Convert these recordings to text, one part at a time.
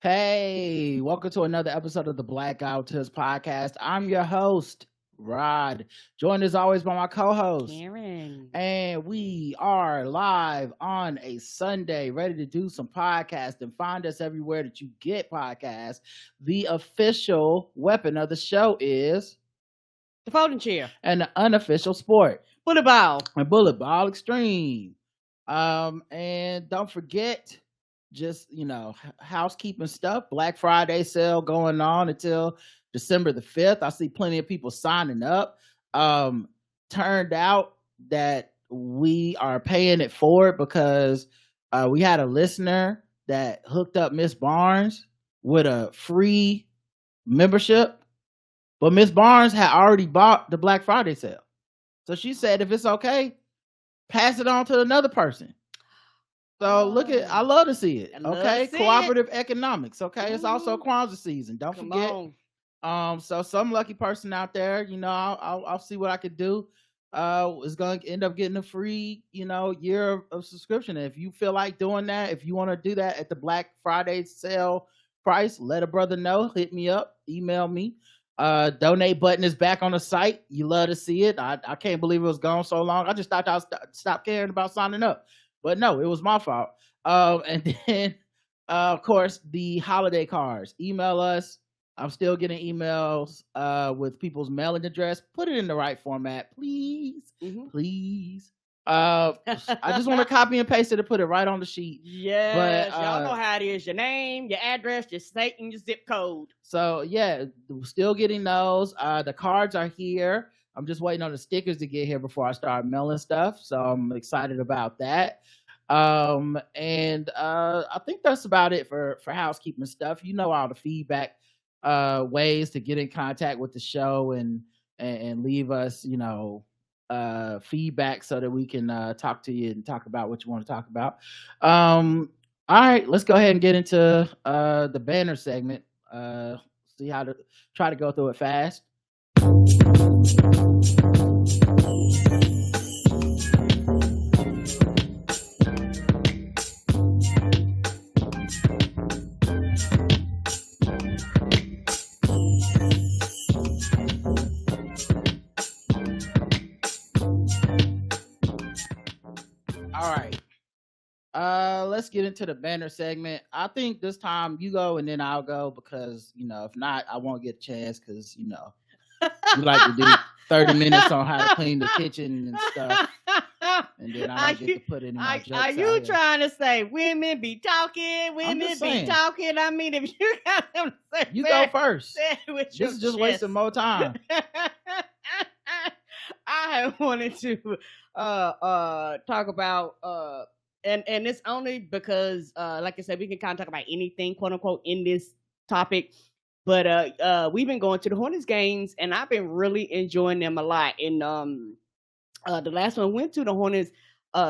Hey, welcome to another episode of the Black Outers podcast. I'm your host, Rod, joined as always by my co-host, Karen. and we are live on a Sunday, ready to do some podcasting. Find us everywhere that you get podcasts. The official weapon of the show is The folding chair. an unofficial sport, Bullet ball. a bullet ball extreme. And don't forget, just housekeeping stuff. Black Friday sale going on until December the 5th. I see plenty of people signing up. Turned out that we are paying it forward because we had a listener that hooked up Miss Barnes with a free membership, but Miss Barnes had already bought the Black Friday sale. So she said, if it's okay, pass it on to another person. So I love to see it. Okay, cooperative economics. Okay, it's also Kwanzaa season. Don't forget. So some lucky person out there, I'll see what I could do. Is going to end up getting a free, year of subscription. And if you feel like doing that, if you want to do that at the Black Friday sale price, let a brother know. Hit me up. Email me. Donate button is back on the site. You love to see it. I can't believe it was gone so long. I just thought I stopped caring about signing up. But no, it was my fault. And then, of course, the holiday cards. Email us. I'm still getting emails with people's mailing address. Put it in the right format, please. Please. I just want to copy and paste it and put it right on the sheet. Yes, but, y'all know how it is. Your name, your address, your state, and your zip code. So, yeah, still getting those. The cards are here. I'm just waiting on the stickers to get here before I start mailing stuff. So I'm excited about that. And I think that's about it for housekeeping stuff. All the feedback ways to get in contact with the show and leave us, feedback so that we can talk to you and talk about what you want to talk about. All right, let's go ahead and get into the banner segment. See how to try to go through it fast. All right. Let's get into the banner segment. I think this time you go and then I'll go because, if not, I won't get a chance because, you like to do 30 minutes on how to clean the kitchen and stuff. And then I don't get to put any more jokes Are you trying to say women be talking? Women be talking? I mean, if you got them to say, you go first. This is just wasting more time. I wanted to talk about and it's only because like I said, we can kind of talk about anything, quote unquote, in this topic. But we've been going to the Hornets games and I've been really enjoying them a lot. And the last one I went to, the Hornets,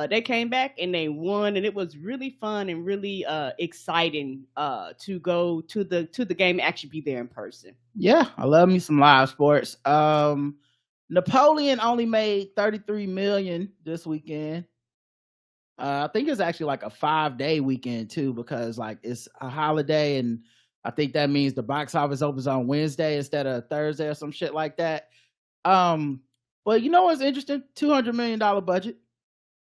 they came back and they won, and it was really fun and really exciting to go to the game and actually be there in person. Yeah, I love me some live sports. Napoleon only made $33 million this weekend. I think it's actually like a 5-day weekend too, because like it's a holiday, and I think that means the box office opens on Wednesday instead of Thursday or some shit like that. But you know what's interesting? $200 million budget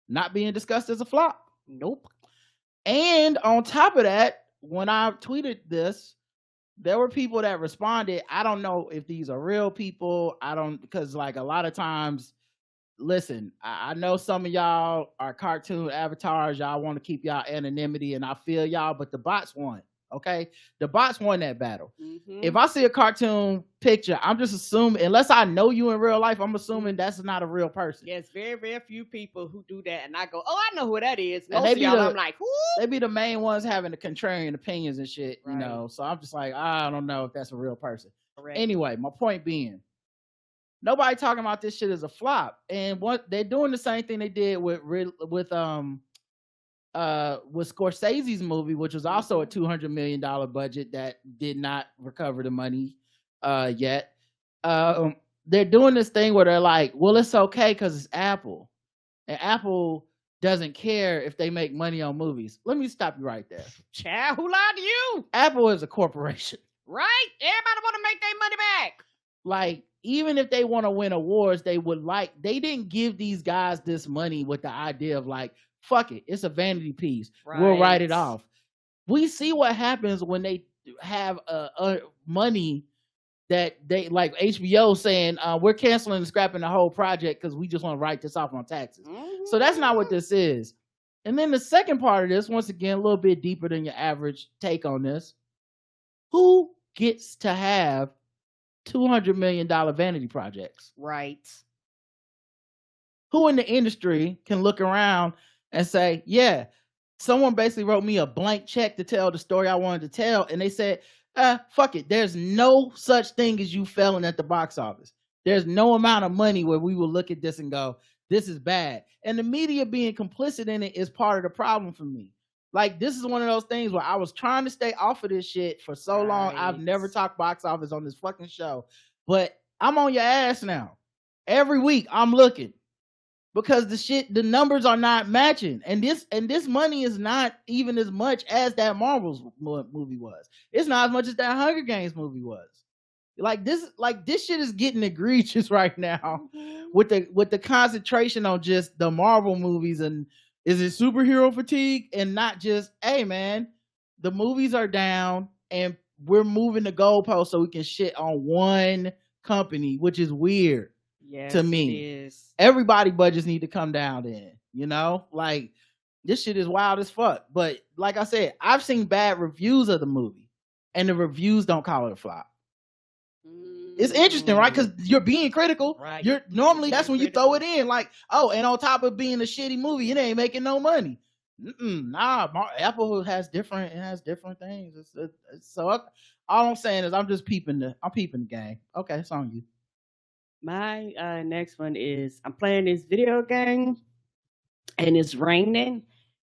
not being discussed as a flop. Nope. And on top of that, when I tweeted this, there were people that responded. I don't know if these are real people. Because like a lot of times, listen, I know some of y'all are cartoon avatars. Y'all want to keep y'all anonymity, and I feel y'all, but the bots won. Okay, the bots won that battle. If I see a cartoon picture, I'm just assuming, unless I know you in real life, I'm assuming that's not a real person. Yes, very, very few people who do that, and I go, "Oh, I know who that is." Most of y'all, I'm like, "Who?" They be the main ones having the contrarian opinions and shit, right. So I'm just like, I don't know if that's a real person. Correct. Anyway, my point being, nobody talking about this shit as a flop, and what they're doing the same thing they did with Scorsese's movie, which was also a $200 million budget that did not recover the money yet. They're doing this thing where they're like, well, it's okay because it's Apple. And Apple doesn't care if they make money on movies. Let me stop you right there. Child, who lied to you? Apple is a corporation. Right? Everybody want to make their money back. Like, even if they want to win awards, they didn't give these guys this money with the idea of like, fuck it, it's a vanity piece. Right. We'll write it off. We see what happens when they have money that they, like HBO saying, we're canceling and scrapping the whole project because we just want to write this off on taxes. Mm-hmm. So that's not what this is. And then the second part of this, once again, a little bit deeper than your average take on this. Who gets to have $200 million vanity projects? Right. Who in the industry can look around and say, yeah, someone basically wrote me a blank check to tell the story I wanted to tell. And they said, fuck it. There's no such thing as you failing at the box office. There's no amount of money where we will look at this and go, this is bad. And the media being complicit in it is part of the problem for me. Like, this is one of those things where I was trying to stay off of this shit for so long. I've never talked box office on this fucking show, but I'm on your ass now. Every week I'm looking because the numbers are not matching. And this money is not even as much as that Marvel's movie was. It's not as much as that Hunger Games movie was. Like this shit is getting egregious right now with the concentration on just the Marvel movies. And is it superhero fatigue? And not just, hey man, the movies are down and we're moving the goalpost so we can shit on one company, which is weird to me. It is. Everybody budgets need to come down then, you know? Like, this shit is wild as fuck. But like I said, I've seen bad reviews of the movie and the reviews don't call it a flop. It's interesting, right? Because you're being critical. Right. You're normally that's when you throw it in, like, oh, and on top of being a shitty movie, it ain't making no money. Nah, Apple has different things. So all I'm saying is I'm peeping the game. Okay, it's on you. My next one is I'm playing this video game, and it's raining,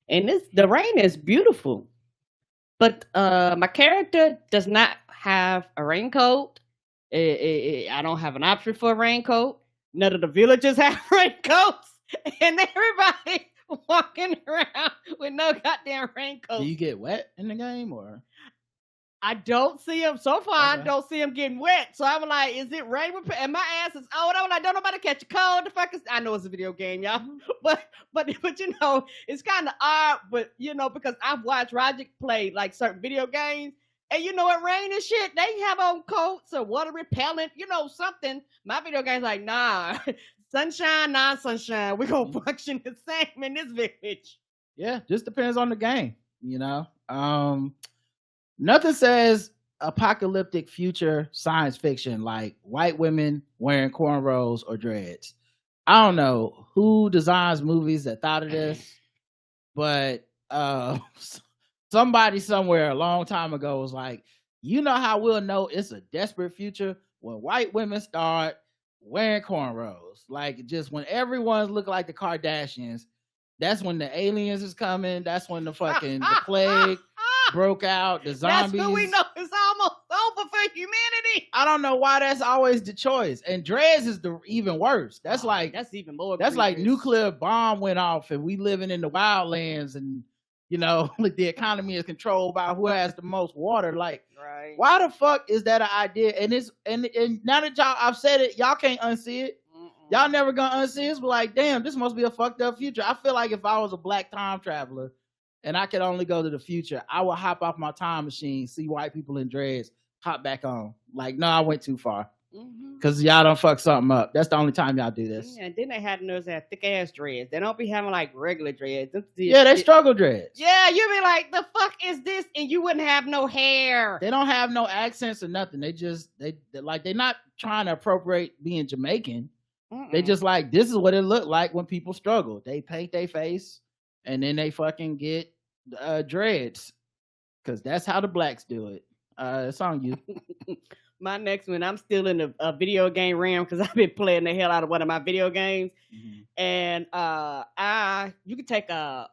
and the rain is beautiful, but my character does not have a raincoat. I don't have an option for a raincoat. None of the villagers have raincoats, and everybody walking around with no goddamn raincoat. Do you get wet in the game, or? I don't see them so far. Okay. I don't see them getting wet. So I'm like, is it rain? And my ass is old. I'm like, don't nobody catch a cold. The fuck is? I know it's a video game, y'all, but you know, it's kind of odd. But you know, because I've watched Roger play like certain video games. And you know what, rain and shit, they have on coats or water repellent, you know, something. My video game's like, nah, sunshine, non-sunshine. We're going to function the same in this village. Yeah, just depends on the game, you know. Nothing says apocalyptic future science fiction like white women wearing cornrows or dreads. I don't know who designs movies that thought of this, but somebody somewhere a long time ago was like, you know how we'll know it's a desperate future? When white women start wearing cornrows. Like, just when everyone's looking like the Kardashians, that's when the aliens is coming. That's when the plague broke out, the zombies. That's when we know it's almost over for humanity. I don't know why that's always the choice. And dreads is even worse. That's that's even more. That's like nuclear bomb went off and we living in the wildlands and you know, like the economy is controlled by who has the most water. Like, right. Why the fuck is that an idea? And it's and now that I've said it, y'all can't unsee it. Y'all never gonna unsee it. But like, damn, this must be a fucked up future. I feel like if I was a black time traveler and I could only go to the future, I would hop off my time machine, see white people in dreads, hop back on. Like, no, I went too far. Because y'all don't fuck something up. That's the only time y'all do this. Yeah, and then they had those thick ass dreads. They don't be having like regular dreads. Yeah, they struggle dreads. Yeah, you be like, the fuck is this? And you wouldn't have no hair. They don't have no accents or nothing. They're not trying to appropriate being Jamaican. They just like, this is what it looked like when people struggle. They paint their face and then they fucking get dreads. Because that's how the blacks do it. It's on you. My next one, I'm still in a video game realm because I've been playing the hell out of one of my video games. And you can take a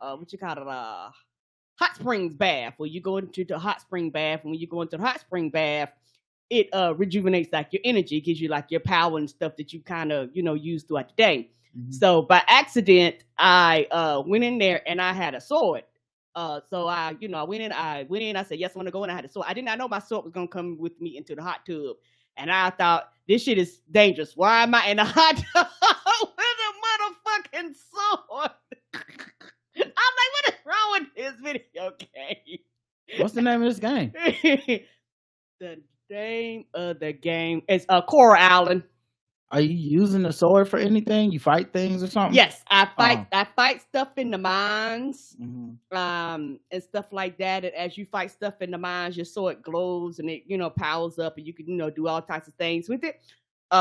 hot springs bath where you go into the hot spring bath. And when you go into the hot spring bath, it rejuvenates like your energy, gives you like your power and stuff that you kind of, you know, use throughout the day. So by accident, I went in there and I had a sword. So I went in. I said, yes, I want to go in. I had a sword. I did not know my sword was gonna come with me into the hot tub, and I thought this shit is dangerous. Why am I in the hot tub with a motherfucking sword? I'm like, what is wrong with this video game? What's the name of this game? The name of the game is Coral Island. Are you using the sword for anything? You fight things or something? Yes, I fight stuff in the mines, and stuff like that. And as you fight stuff in the mines, your sword glows and it, powers up, and you can, do all types of things with it,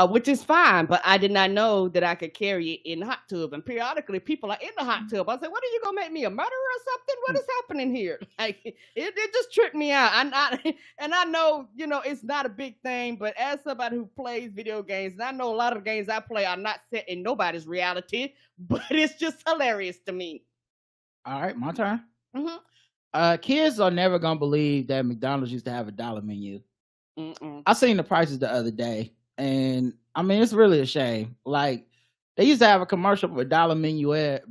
which is fine. But I did not know that I could carry it in the hot tub. And periodically, people are in the hot tub. I was like, "What are you gonna make me a murderer or something? What is happening here?" Like it just tripped me out. And I know, it's not a big thing, but as somebody who plays video games, and I know a lot of the games I play are not set in nobody's reality, but it's just hilarious to me. All right, my turn. Kids are never gonna believe that McDonald's used to have a dollar menu. I seen the prices the other day, and I mean it's really a shame. Like they used to have a commercial for dollar millionaires,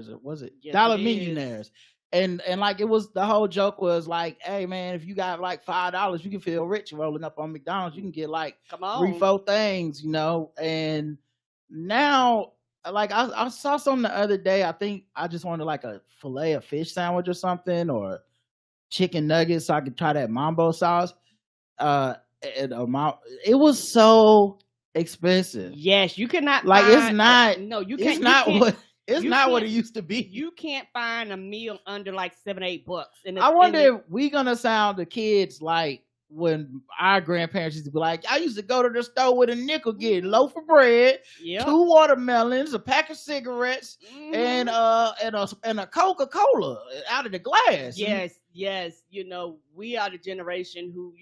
or was it dollar millionaires? And like it was, the whole joke was like, hey man, if you got like $5, you can feel rich rolling up on McDonald's. You can get like 3-4 things, and now like I saw something the other day. I think I just wanted like a fillet of fish sandwich or something, or chicken nuggets so I could try that mambo sauce. It was so expensive. Yes, you cannot like find, it's not no, you can't. It's not what it used to be. You can't find a meal under like $7-8. I wonder if we gonna sound the kids like when our grandparents used to be like, I used to go to the store with a nickel, get a loaf of bread, 2 watermelons, a pack of cigarettes, and a Coca-Cola out of the glass. Yes. We are the generation who,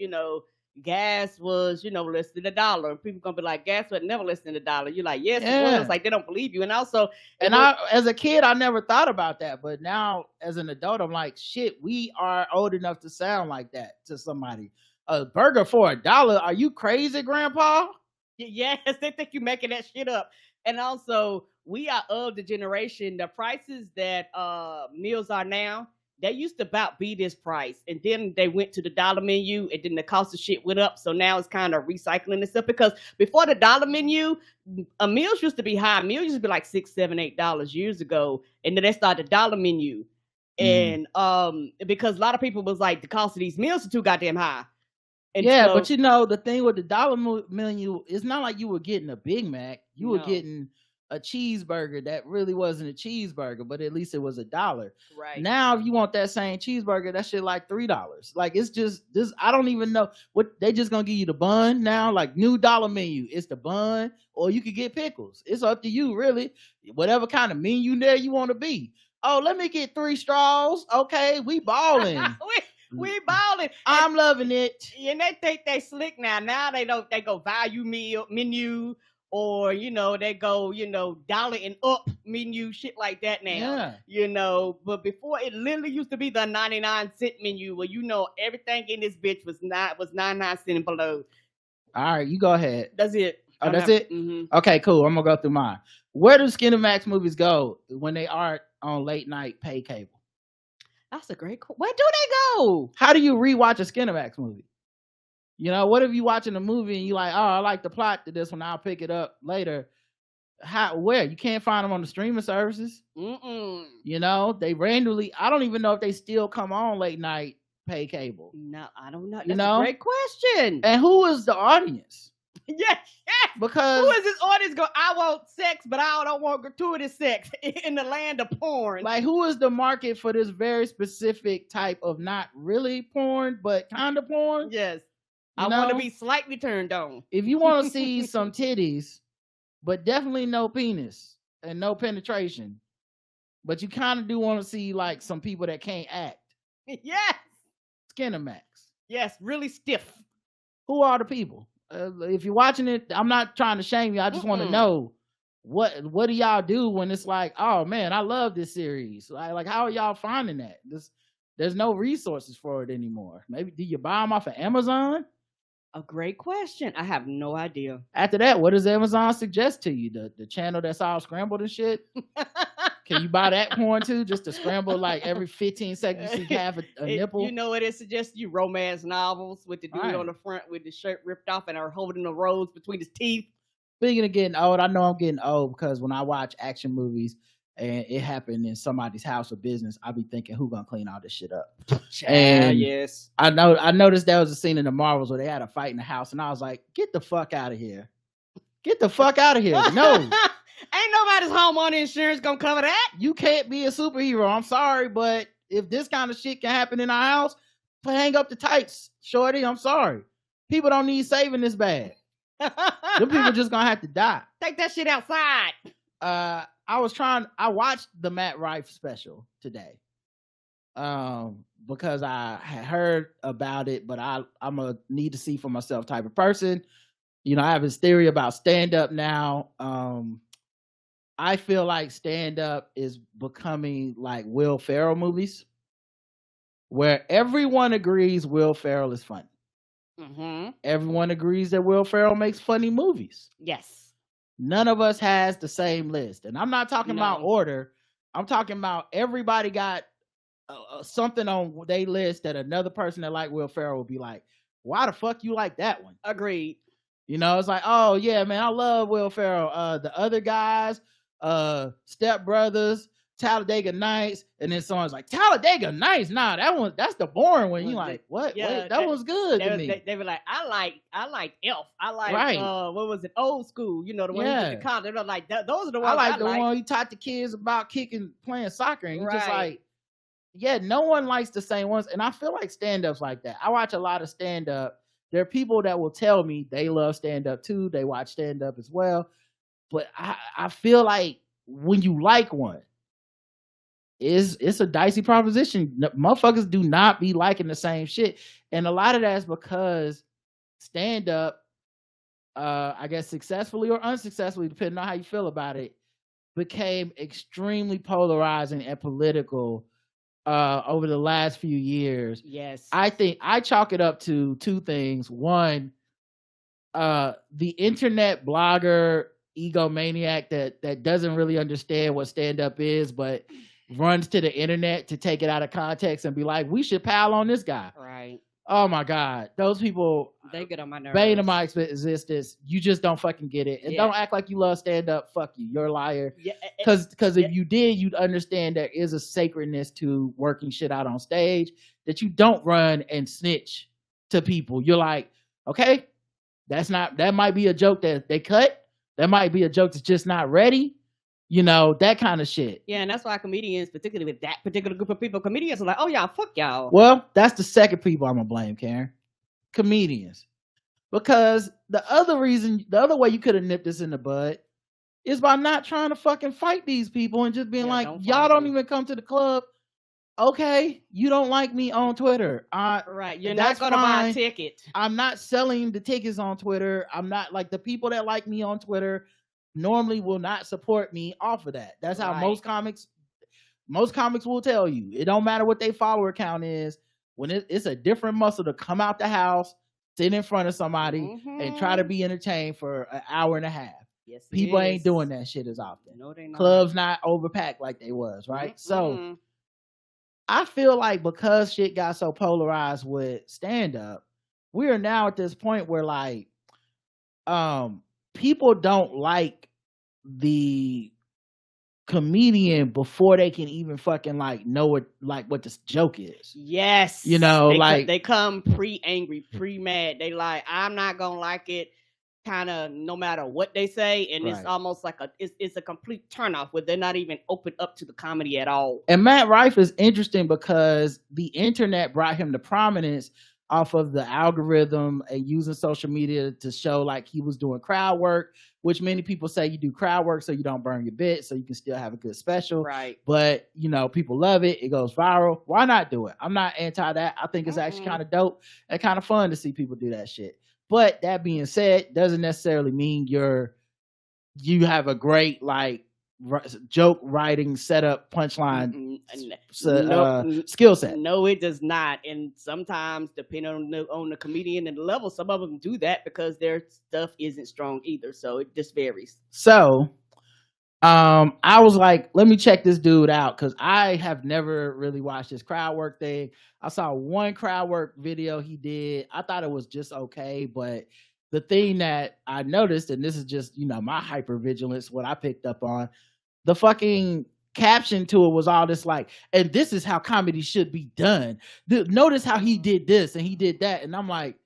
gas was, less than $1. People gonna be like, gas was never less than $1. You're like, yes, it was. Like they don't believe you. And also, as a kid, I never thought about that, but now as an adult, I'm like, shit, we are old enough to sound like that to somebody. A burger for $1? Are you crazy, Grandpa? Yes, they think you're making that shit up. And also, we are of the generation. The prices that meals are now, they used to about be this price, and then they went to the dollar menu, and then the cost of shit went up. So now it's kind of recycling and stuff, because before the dollar menu, meals used to be high. Meals used to be like $6, $7, $8 years ago, and then they started the dollar menu, and because a lot of people was like, the cost of these meals are too goddamn high. And but the thing with the dollar menu, it's not like you were getting a Big Mac. You were getting a cheeseburger that really wasn't a cheeseburger, but at least it was $1. Right now, if you want that same cheeseburger, that shit like $3. Like it's just this. I don't even know what they just gonna give you the bun now. Like new dollar menu, it's the bun, or you could get pickles. It's up to you, really. Whatever kind of menu there you want to be. Oh, let me get 3 straws. Okay, we balling. We balling. I'm loving it. And they think they slick now. Now they don't. They go value menu, or they go dollar and up menu, shit like that now. But before, it literally used to be the 99-cent menu, where everything in this bitch was 99 cents and below. All right, you go ahead. That's it. Oh, that's it. Okay, cool. I'm gonna go through mine. Where do Skinamax movies go when they aren't on late night pay cable? That's a great question. Where do they go? How do you rewatch a Skinamax movie? What if you watching a movie and you like, oh, I like the plot to this one, I'll pick it up later. Where? You can't find them on the streaming services. They randomly, I don't even know if they still come on late night pay cable. No, I don't know. That's a great question. And who is the audience? Yes. Because who is this audience go, I want sex, but I don't want gratuitous sex in the land of porn? Like, who is the market for this very specific type of not really porn, but kind of porn? Yes. I want to be slightly turned on. If you want to see some titties, but definitely no penis and no penetration, but you kind of do want to see like some people that can't act. Yes. Skinamax. Yes, really stiff. Who are the people? If you're watching it, I'm not trying to shame you. I just want to know what do y'all do when it's like, oh man, I love this series. Like how are y'all finding that? There's no resources for it anymore. Maybe do you buy them off of Amazon? A great question. I have no idea. After that, what does Amazon suggest to you? The channel that's all scrambled and shit? Can you buy that porn too? Just to scramble like every 15 seconds you see half a nipple? You know what it suggests you? Romance novels with the dude on the front with the shirt ripped off and are holding the rose between his teeth. Speaking of getting old, I know I'm getting old because when I watch action movies and it happened in somebody's house or business, I be thinking, who gonna clean all this shit up? And yes, I noticed there was a scene in the Marvels where they had a fight in the house, and I was like, get the fuck out of here. Get the fuck out of here. No. Ain't nobody's homeowner insurance gonna cover that. You can't be a superhero. I'm sorry, but if this kind of shit can happen in our house, hang up the tights, shorty. I'm sorry. People don't need saving this bad. Them people just gonna have to die. Take that shit outside. I watched the Matt Rife special today. Because I had heard about it, but I'm a need to see for myself type of person. You know, I have this theory about stand-up now. I feel like stand-up is becoming like Will Ferrell movies, where everyone agrees Will Ferrell is funny. Mm-hmm. Everyone agrees that Will Ferrell makes funny movies. Yes. None of us has the same list. And I'm not talking about order. I'm talking about everybody got something on their list that another person that like Will Ferrell will be like, why the fuck you like that one? Agreed. You know, it's like, oh yeah, man, I love Will Ferrell. The other guys, Step Brothers, Talladega Nights, and then someone's like, Talladega Nights? Nah, that's the boring one. You like, what? Yeah, wait, that was good to me. They were like, I like Elf. I like what was it? Old School. You know, the one who did the concert. They're like, those are the ones I like. The one he taught the kids about playing soccer, and you're just like, yeah, no one likes the same ones. And I feel like stand-ups like that. I watch a lot of stand-up. There are people that will tell me they love stand-up too. They watch stand-up as well. But I feel like when you like one, it's a dicey proposition. Motherfuckers do not be liking the same shit. And a lot of that's because stand-up, I guess successfully or unsuccessfully, depending on how you feel about it, became extremely polarizing and political over the last few years. Yes. I think I chalk it up to two things. One, the internet blogger egomaniac that doesn't really understand what stand-up is, but runs to the internet to take it out of context and be like, we should pile on this guy. Right. Oh my God. Those people, they get on my nerves. Bane of my existence. You just don't fucking get it. And don't act like you love stand-up. Fuck you. You're a liar. Yeah. Because if you did, you'd understand there is a sacredness to working shit out on stage, that you don't run and snitch to people. You're like, okay, that might be a joke that they cut. That might be a joke that's just not ready. You know, that kind of shit. Yeah, and that's why comedians, particularly with that particular group of people, comedians are like, oh, y'all, fuck y'all. Well, that's the second people I'm going to blame, Karen. Comedians. Because the other way you could have nipped this in the bud is by not trying to fucking fight these people and just being like, y'all don't even come to the club. Okay, you don't like me on Twitter. Right, you're not going to buy a ticket. I'm not selling the tickets on Twitter. I'm not like the people that like me on Twitter normally will not support me off of that. That's how most comics will tell you. It don't matter what their follower count is. When it's a different muscle to come out the house, sit in front of somebody, and try to be entertained for an hour and a half. Yes, people ain't doing that shit as often. No, they not. Clubs not overpacked like they was, right? So I feel like because shit got so polarized with stand-up, we are now at this point where like people don't like the comedian before they can even fucking like know what this joke is. Yes. You know, they come pre-angry, pre-mad. They like, I'm not gonna like it kind of no matter what they say. And it's almost like it's a complete turnoff where they're not even open up to the comedy at all. And Matt Rife is interesting because the internet brought him to prominence off of the algorithm and using social media to show like he was doing crowd work, which many people say you do crowd work so you don't burn your bit, so you can still have a good special. Right. But, you know, people love it. It goes viral. Why not do it? I'm not anti that. I think it's actually kind of dope and kind of fun to see people do that shit. But that being said, doesn't necessarily mean you have a great like joke writing, setup, punchline Nope. skill set. No, it does not. And sometimes, depending on the comedian and the level, some of them do that because their stuff isn't strong either. So it just varies. So I was like, let me check this dude out, because I have never really watched this crowd work thing. I saw one crowd work video he did. I thought it was just okay, but the thing that I noticed, and this is just, my hypervigilance, what I picked up on, the fucking caption to it was all this like, and this is how comedy should be done. Notice how he did this and he did that. And I'm like,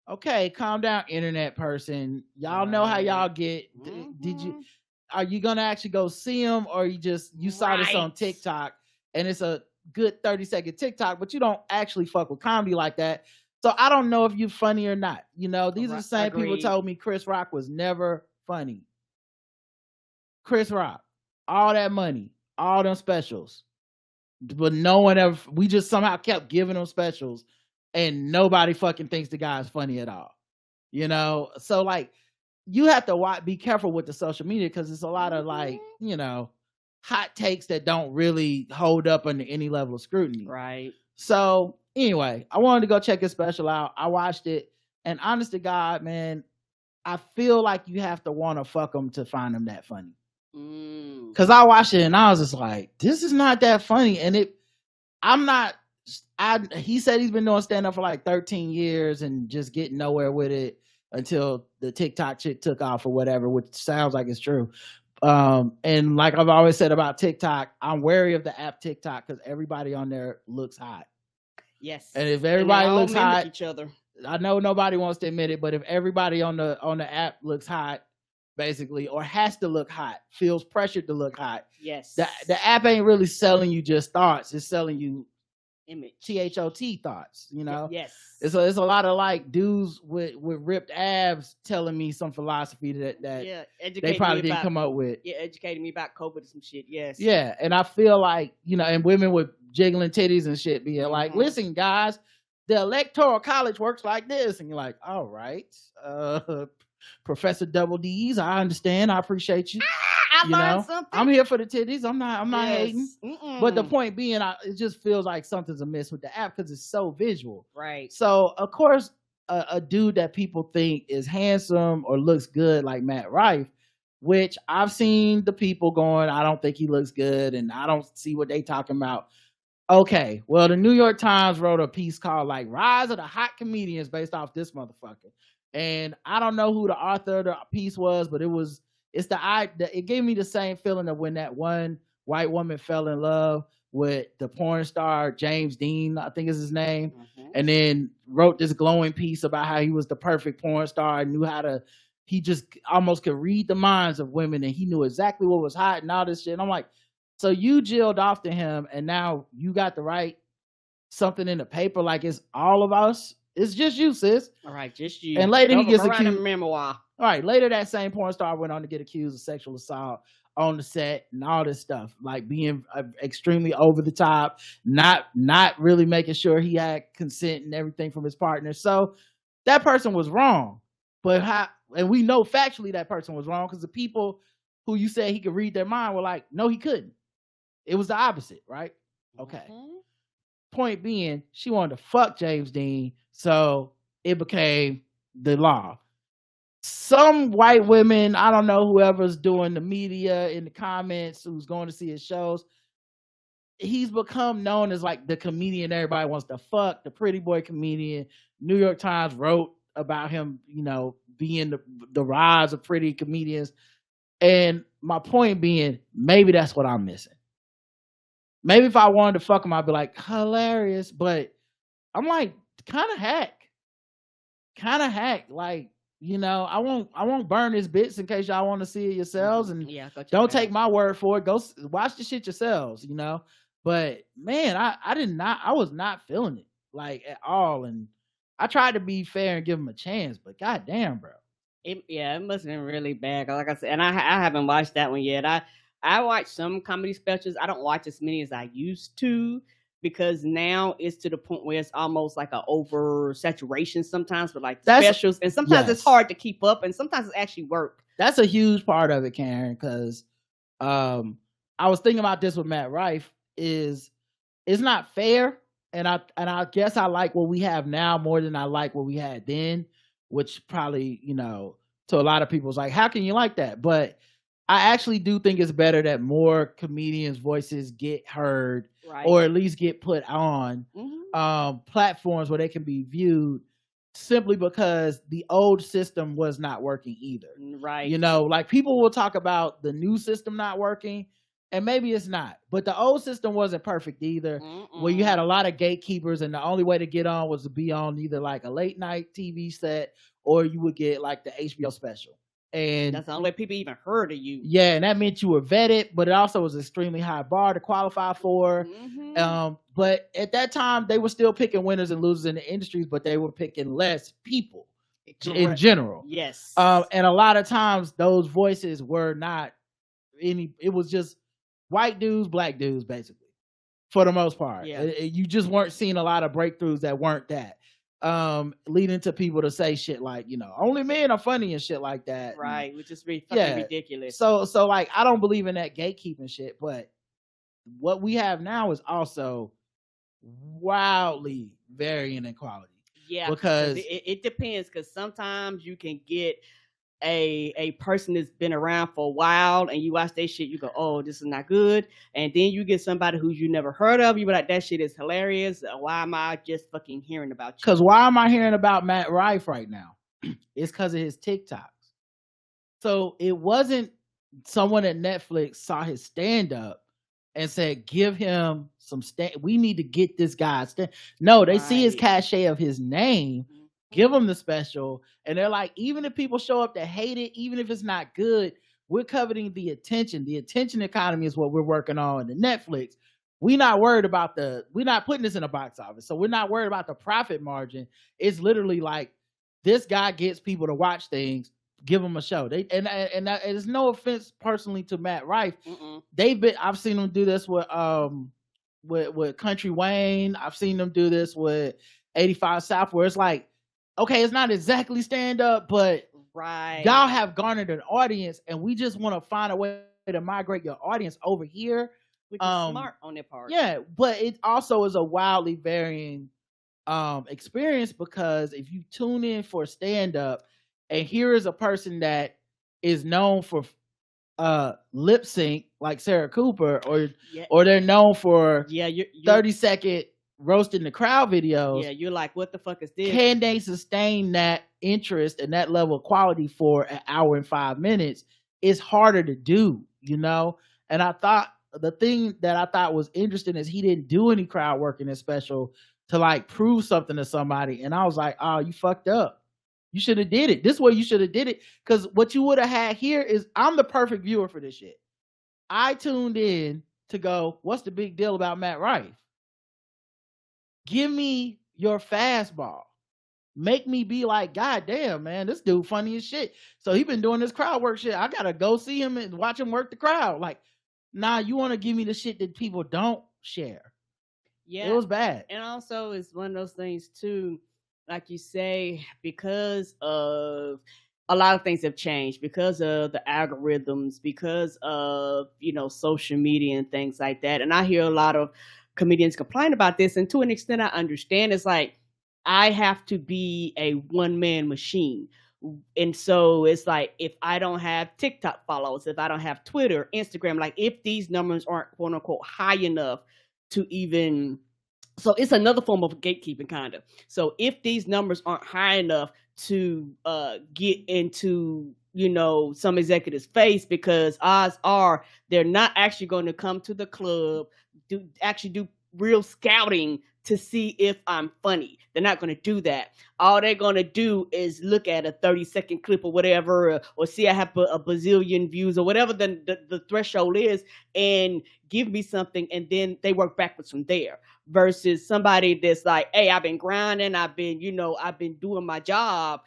okay, calm down, internet person. Y'all know how y'all get. Did you? Are you gonna actually go see him, or you saw this on TikTok and it's a good 30-second TikTok, but you don't actually fuck with comedy like that? So I don't know if you're funny or not. These are the same people told me Chris Rock was never funny. Chris Rock, all that money, all them specials, but no one ever. We just somehow kept giving them specials, and nobody fucking thinks the guy's funny at all. So like, you have to be careful with the social media, because it's a lot of like, hot takes that don't really hold up under any level of scrutiny. Right. So anyway, I wanted to go check his special out. I watched it, and honest to God, man, I feel like you have to want to fuck him to find him that funny. Because I watched it and I was just like, this is not that funny. And he said he's been doing stand-up for like 13 years and just getting nowhere with it until the TikTok shit took off or whatever, which sounds like it's true. And like I've always said about TikTok, I'm wary of the app TikTok because everybody on there looks hot. Yes. And if everybody looks hot, each other. I know nobody wants to admit it, but if everybody on the app looks hot, basically, or has to look hot, feels pressured to look hot, yes, the app ain't really selling you just thoughts. It's selling you image, THOT thoughts. Yes. It's a lot of like dudes with ripped abs telling me some philosophy that they probably didn't come up with. Yeah, educating me about COVID and some shit. Yes. Yeah, and I feel like and women with jiggling titties and shit being like, listen, guys, the electoral college works like this, and you're like, all right, Professor Double D's, I understand, I appreciate you. I learned something. I'm here for the titties. I'm not hating. But the point being, it just feels like something's amiss with the app because it's so visual. Right. So of course, a dude that people think is handsome or looks good, like Matt Rife, which I've seen the people going, I don't think he looks good, and I don't see what they talking about. Okay, well, the New York Times wrote a piece called like "Rise of the Hot Comedians" based off this motherfucker. And I don't know who the author of the piece was, but it gave me the same feeling of when that one white woman fell in love with the porn star James Dean, I think is his name, and then wrote this glowing piece about how he was the perfect porn star and he just almost could read the minds of women, and he knew exactly what was hot and all this shit. And I'm like, so you jilled off to him, and now you got to write something in the paper like it's all of us? It's just you, sis. All right, just you. And later he gets accused. Memoir. All right, later that same porn star went on to get accused of sexual assault on the set and all this stuff, like being extremely over the top, not really making sure he had consent and everything from his partner. So that person was wrong. And we know factually that person was wrong because the people who you said he could read their mind were like, no, he couldn't. It was the opposite, right? Okay. Point being, she wanted to fuck James Dean, so it became the law. Some white women, I don't know, whoever's doing the media in the comments, who's going to see his shows, he's become known as like the comedian everybody wants to fuck, the pretty boy comedian. New York Times wrote about him, being the rise of pretty comedians. And my point being, maybe that's what I'm missing. Maybe if I wanted to fuck him, I'd be like, hilarious. But I'm like, kind of hack. Like, I won't burn his bits in case y'all want to see it yourselves. And don't take my word for it. Go watch the shit yourselves, But man, I was not feeling it like at all. And I tried to be fair and give him a chance, but goddamn, bro. It must have been really bad. Like I said, and I haven't watched that one yet. I watch some comedy specials. I don't watch as many as I used to because now it's to the point where it's almost like an oversaturation sometimes for like the specials. And sometimes it's hard to keep up and sometimes it actually works. That's a huge part of it, Karen, because I was thinking about this with Matt Rife. Is it's not fair, and I guess I like what we have now more than I like what we had then, which probably to a lot of people is like, how can you like that? But I actually do think it's better that more comedians' voices get heard, Right. or at least get put on platforms where they can be viewed, simply because the old system was not working either. Right. Like people will talk about the new system not working, and maybe it's not, but the old system wasn't perfect either. Where you had a lot of gatekeepers, and the only way to get on was to be on either like a late night TV set, or you would get like the HBO special. And that's the only way people even heard of you. Yeah, and that meant you were vetted, but it also was an extremely high bar to qualify for. But at that time, they were still picking winners and losers in the industries, but they were picking less people in general. Yes. And a lot of times, those voices were not any. It was just white dudes, black dudes, basically, for the most part. Yeah. You just weren't seeing a lot of breakthroughs that weren't that. Leading to people to say shit like, only men are funny and shit like that. Right, which is really fucking ridiculous. So like, I don't believe in that gatekeeping shit, but what we have now is also wildly varying in quality. Yeah, because it depends, because sometimes you can get a person that's been around for a while, and you watch their shit, you go, oh, this is not good. And then you get somebody who you never heard of, you be like, that shit is hilarious. Why am I just fucking hearing about you? Because why am I hearing about Matt Rife right now? It's because of his TikToks. So it wasn't someone at Netflix saw his stand-up and said, give him some we need to get this guy no, they see his cachet of his name, give them the special, and they're like, even if people show up to hate it, even if it's not good, we're coveting the attention. The attention economy is what we're working on in the Netflix. We're not worried about we're not putting this in a box office, so we're not worried about the profit margin. It's literally like, this guy gets people to watch things, give them a show. There's no offense personally to Matt Rife. I've seen them do this with Country Wayne. I've seen them do this with 85 South, where it's like, okay, it's not exactly stand up, but y'all have garnered an audience, and we just want to find a way to migrate your audience over here. Which is smart on their part. Yeah, but it also is a wildly varying experience, because if you tune in for stand up, and here is a person that is known for lip sync like Sarah Cooper, or they're known for 30-second roasting the crowd videos. Yeah, you're like, what the fuck is this? Can they sustain that interest and that level of quality for an hour and 5 minutes? It's harder to do, And I thought the thing that I thought was interesting is he didn't do any crowd work in his special to like prove something to somebody. And I was like, oh, you fucked up. You should have did it. This way you should have did it. Because what you would have had here is, I'm the perfect viewer for this shit. I tuned in to go, what's the big deal about Matt Rife? Give me your fastball. Make me be like, God damn, man, this dude funny as shit. So he been doing this crowd work shit. I gotta go see him and watch him work the crowd. Like, nah, you want to give me the shit that people don't share. Yeah, it was bad. And also, it's one of those things too, like you say, because of a lot of things have changed, because of the algorithms, because of social media and things like that. And I hear a lot of comedians complain about this, and to an extent I understand. It's like, I have to be a one-man machine, and so it's like, if I don't have TikTok followers, if I don't have Twitter, Instagram, like if these numbers aren't quote unquote high enough to even, so it's another form of gatekeeping, kind of. So if these numbers aren't high enough to get into some executive's face, because odds are they're not actually going to come to the club, do real scouting to see if I'm funny. They're not going to do that. All they're going to do is look at a 30-second clip or whatever, or see I have a bazillion views or whatever the threshold is, and give me something, and then they work backwards from there. Versus somebody that's like, hey, I've been grinding, I've been doing my job,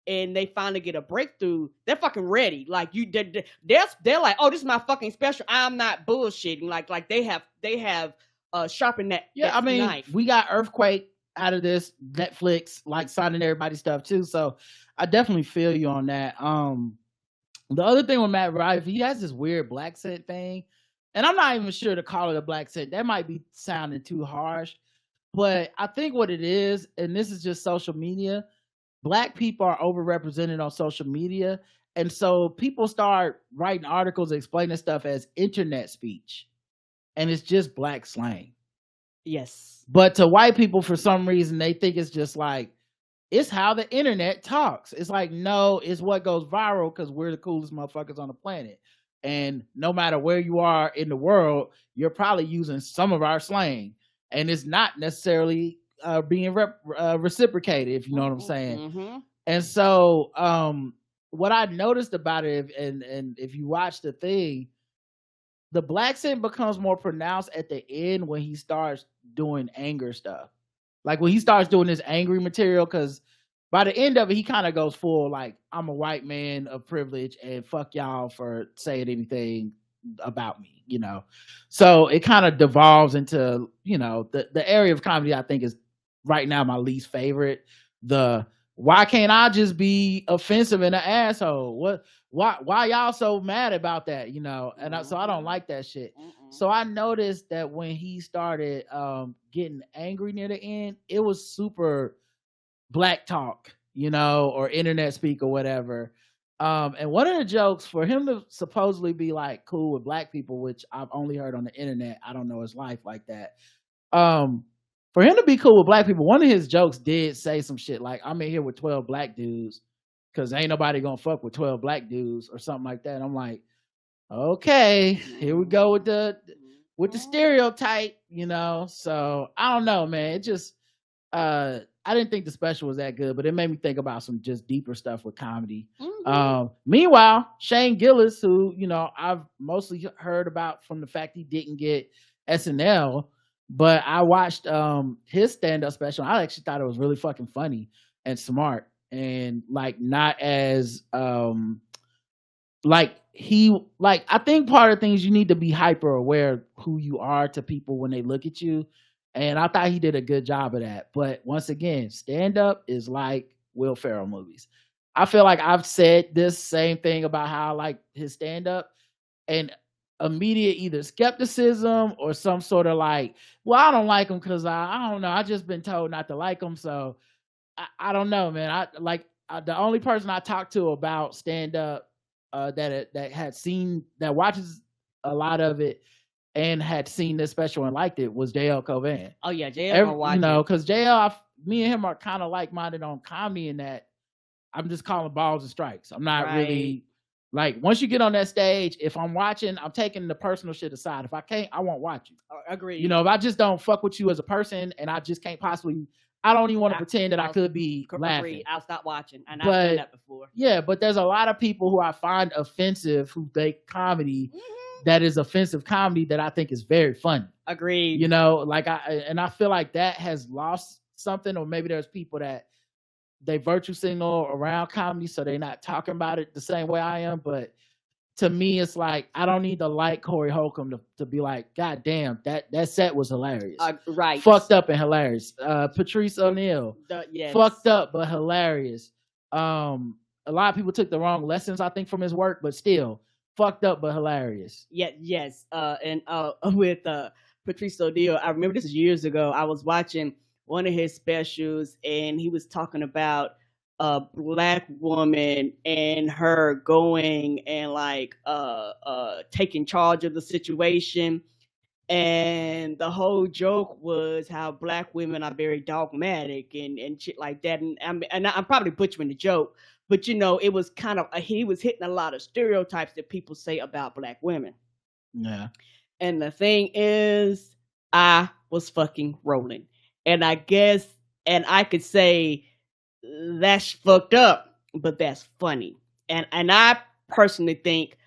and they finally get a breakthrough. They're fucking ready. Like they're like, oh, this is my fucking special. I'm not bullshitting. Like they have sharpened that. Yeah, that knife. We got Earthquake out of this, Netflix like signing everybody's stuff too. So I definitely feel you on that. The other thing with Matt Rife, he has this weird black scent thing, and I'm not even sure to call it a black scent. That might be sounding too harsh, but I think what it is, and this is just social media. Black people are overrepresented on social media, and so people start writing articles explaining stuff as internet speech, and it's just black slang. Yes. But to white people, for some reason, they think it's just like, it's how the internet talks. It's like, no, it's what goes viral because we're the coolest motherfuckers on the planet. And no matter where you are in the world, you're probably using some of our slang. And it's not necessarily being reciprocated, if you know what I'm saying. Mm-hmm. And so what I noticed about it, and if you watch the thing, the black scent becomes more pronounced at the end when he starts doing anger stuff. Like when he starts doing this angry material, because by the end of it, he kind of goes full like, I'm a white man of privilege and fuck y'all for saying anything about me, you know. So it kind of devolves into, you know, the area of comedy I think is right now my least favorite. The why can't I just be offensive and an asshole? Why y'all so mad about that, you know? And so I don't like that shit. So I noticed that when he started getting angry near the end, it was super black talk, you know, or internet speak or whatever. And one of the jokes, for him to supposedly be like cool with black people, which I've only heard on the internet, I don't know his life like that. For him to be cool with black people, one of his jokes did say some shit like, I'm in here with 12 black dudes because ain't nobody gonna fuck with 12 black dudes or something like that. And I'm like, okay, here we go with the stereotype, you know. So I don't know, man. It just I didn't think the special was that good, but it made me think about some just deeper stuff with comedy. Meanwhile, Shane Gillis, who, you know, I've mostly heard about from the fact he didn't get SNL, but I watched his stand-up special. I actually thought it was really fucking funny and smart, and like not as like I think part of things, you need to be hyper aware of who you are to people when they look at you. And I thought he did a good job of that. But once again, stand-up is like Will Ferrell movies. I feel like I've said this same thing about how I like his stand-up, and immediate either skepticism or some sort of like, well, I don't like him because I don't know, I just been told not to like him, so I don't know, man. The only person I talked to about stand-up that watches a lot of it and had seen this special and liked it was JL Chauvin. Oh yeah, JL. You know, because JL, me and him are kind of like-minded on comedy in that I'm just calling balls and strikes. I'm not really like, once you get on that stage, if I'm watching, I'm taking the personal shit aside. If I can't, I won't watch you. Agree. You know, if I just don't fuck with you as a person and I just can't possibly, I don't even want to pretend that I could be laughing. I'll stop watching. And I've done that before. Yeah, but there's a lot of people who I find offensive who make comedy that is offensive comedy that I think is very funny. Agreed. You know, like I feel like that has lost something, or maybe there's people that they virtue signal around comedy, so they're not talking about it the same way I am. But to me, it's like, I don't need to like Corey Holcomb to be like, God damn, that set was hilarious. Right. Fucked up and hilarious. Patrice O'Neal. Yes. Fucked up but hilarious. A lot of people took the wrong lessons, I think, from his work, but still fucked up but hilarious. Yeah, yes. And with Patrice O'Neal, I remember this years ago. I was watching one of his specials, and he was talking about a black woman and her going and like taking charge of the situation. And the whole joke was how black women are very dogmatic and shit like that. And I'm probably butchering the joke, but you know, it was kind of, he was hitting a lot of stereotypes that people say about black women. Yeah. And the thing is, I was fucking rolling. And I guess, and I could say that's fucked up, but that's funny. And I personally think,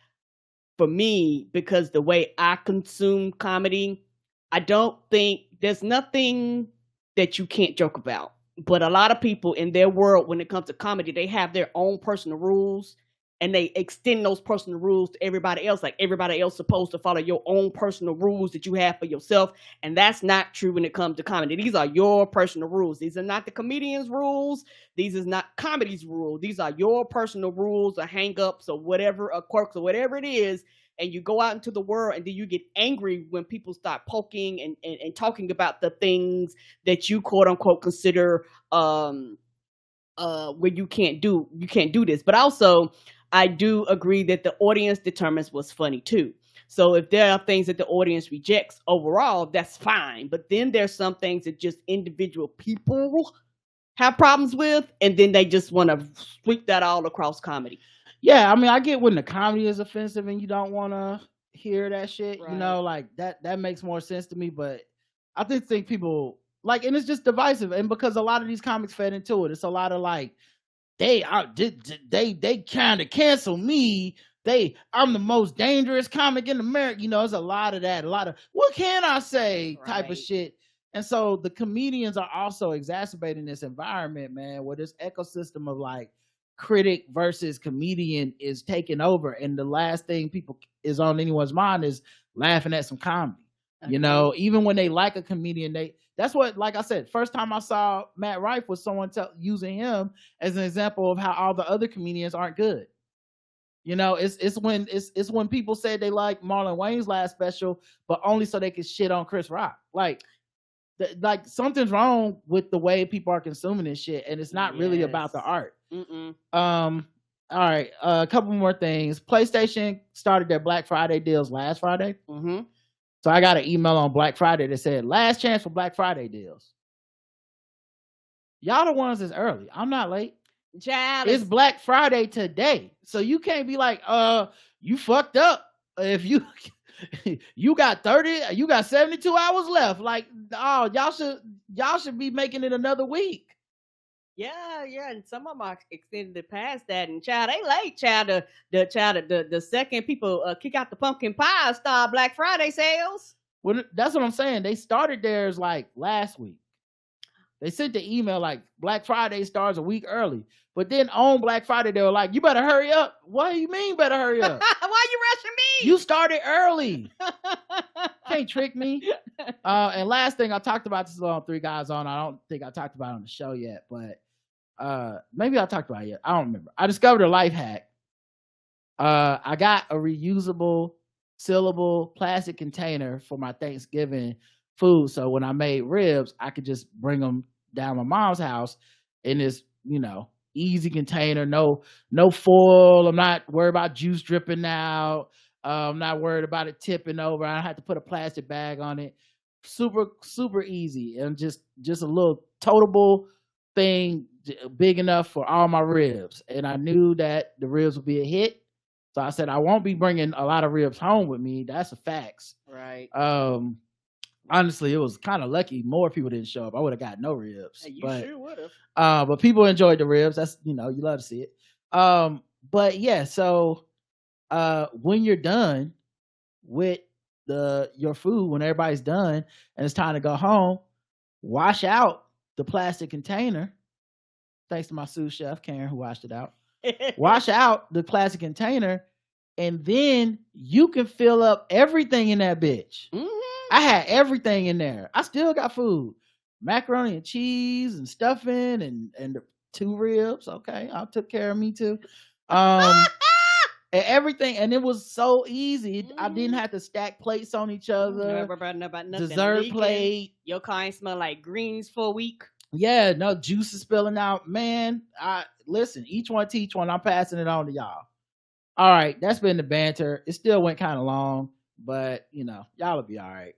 for me, because the way I consume comedy, I don't think there's nothing that you can't joke about. But a lot of people in their world, when it comes to comedy, they have their own personal rules, and they extend those personal rules to everybody else. Like everybody else supposed to follow your own personal rules that you have for yourself. And that's not true when it comes to comedy. These are your personal rules. These are not the comedian's rules. These is not comedy's rules. These are your personal rules or hang-ups or whatever, or quirks or whatever it is. And you go out into the world, and then you get angry when people start poking and talking about the things that you quote unquote consider where you can't do this. But also, I do agree that the audience determines what's funny too. So if there are things that the audience rejects overall, that's fine. But then there's some things that just individual people have problems with, and then they just want to sweep that all across comedy. Yeah, I mean, I get when the comedy is offensive and you don't want to hear that shit. Right. You know, like that makes more sense to me. But I think people like, and it's just divisive, and because a lot of these comics fed into it, it's a lot of like, they kind of cancel me. I'm the most dangerous comic in America. You know, there's a lot of that. A lot of what can I say type of shit. And so the comedians are also exacerbating this environment, man, where this ecosystem of like critic versus comedian is taking over, and the last thing people is on anyone's mind is laughing at some comedy. You know, even when they like a comedian, that's what, like I said, first time I saw Matt Rife was someone using him as an example of how all the other comedians aren't good. You know, it's when people said they like Marlon Wayne's last special, but only so they could shit on Chris Rock. Like something's wrong with the way people are consuming this shit, and it's not really about the art. All right, a couple more things. PlayStation started their Black Friday deals last Friday. So I got an email on Black Friday that said, last chance for Black Friday deals. Y'all the ones that's early. I'm not late. It's Black Friday today. So you can't be like, you fucked up. If you got 72 hours left. Like, oh, y'all should be making it another week. Yeah, and some of them are extended past that, and child, they late, child. The second people kick out the pumpkin pie start Black Friday sales. Well, that's what I'm saying. They started theirs like last week. They sent the email like Black Friday starts a week early, but then on Black Friday they were like, "You better hurry up." What do you mean, better hurry up? Why you rushing me? You started early. Can't trick me. And last thing, I talked about this on Three Guys On. I don't think I talked about it on the show yet, but maybe I talked about it yet. I don't remember. I discovered a life hack. I got a reusable, sealable plastic container for my Thanksgiving food. So when I made ribs, I could just bring them down my mom's house in this, easy container. No foil. I'm not worried about juice dripping out. I'm not worried about it tipping over. I don't have to put a plastic bag on it. Super, super easy. And just a little toteable thing big enough for all my ribs. And I knew that the ribs would be a hit. So I said, I won't be bringing a lot of ribs home with me. That's a fact. Right. Honestly, it was kind of lucky more people didn't show up. I would have got no ribs. Hey, sure would have. But people enjoyed the ribs. That's, you love to see it. But yeah, so when you're done with your food, when everybody's done and it's time to go home, wash out the plastic container. Thanks to my sous chef, Karen, who washed it out. Wash out the plastic container, and then you can fill up everything in that bitch. I had everything in there. I still got food. Macaroni and cheese and stuffing and the 2 ribs. Okay, I took care of me too. And everything, and it was so easy. I didn't have to stack plates on each other. About nothing. Dessert plate. Your car ain't smell like greens for a week. Yeah, no juice is spilling out. Man, listen, each one teach one. I'm passing it on to y'all. All right, that's been the banter. It still went kind of long, but y'all will be all right.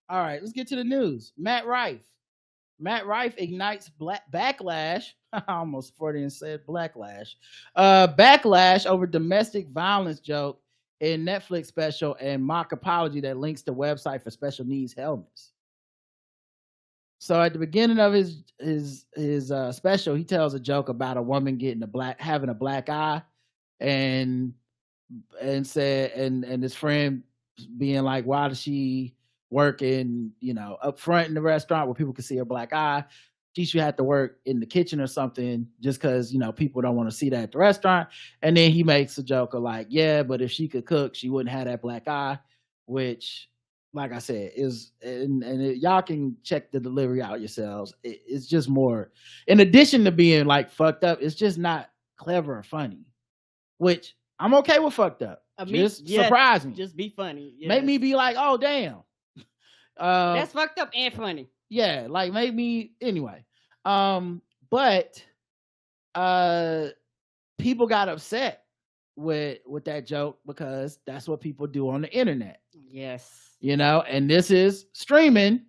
All right, let's get to the news. Matt Rife ignites backlash. I almost Freudian said blacklash. Backlash over domestic violence joke in Netflix special and mock apology that links to website for special needs helmets. So at the beginning of his special, he tells a joke about a woman having a black eye, and his friend being like, why does she work up front in the restaurant where people can see her black eye? She should have to work in the kitchen or something, just because people don't want to see that at the restaurant. And then he makes a joke of like, yeah, but if she could cook, she wouldn't have that black eye, which, like I said, y'all can check the delivery out yourselves. It's just more, in addition to being like fucked up, it's just not clever or funny, which I'm okay with fucked up. Surprise me. Just be funny. Yes. Make me be like, oh, damn. That's fucked up and funny. Yeah, like make me anyway. But people got upset with that joke because that's what people do on the internet. Yes. And this is streaming.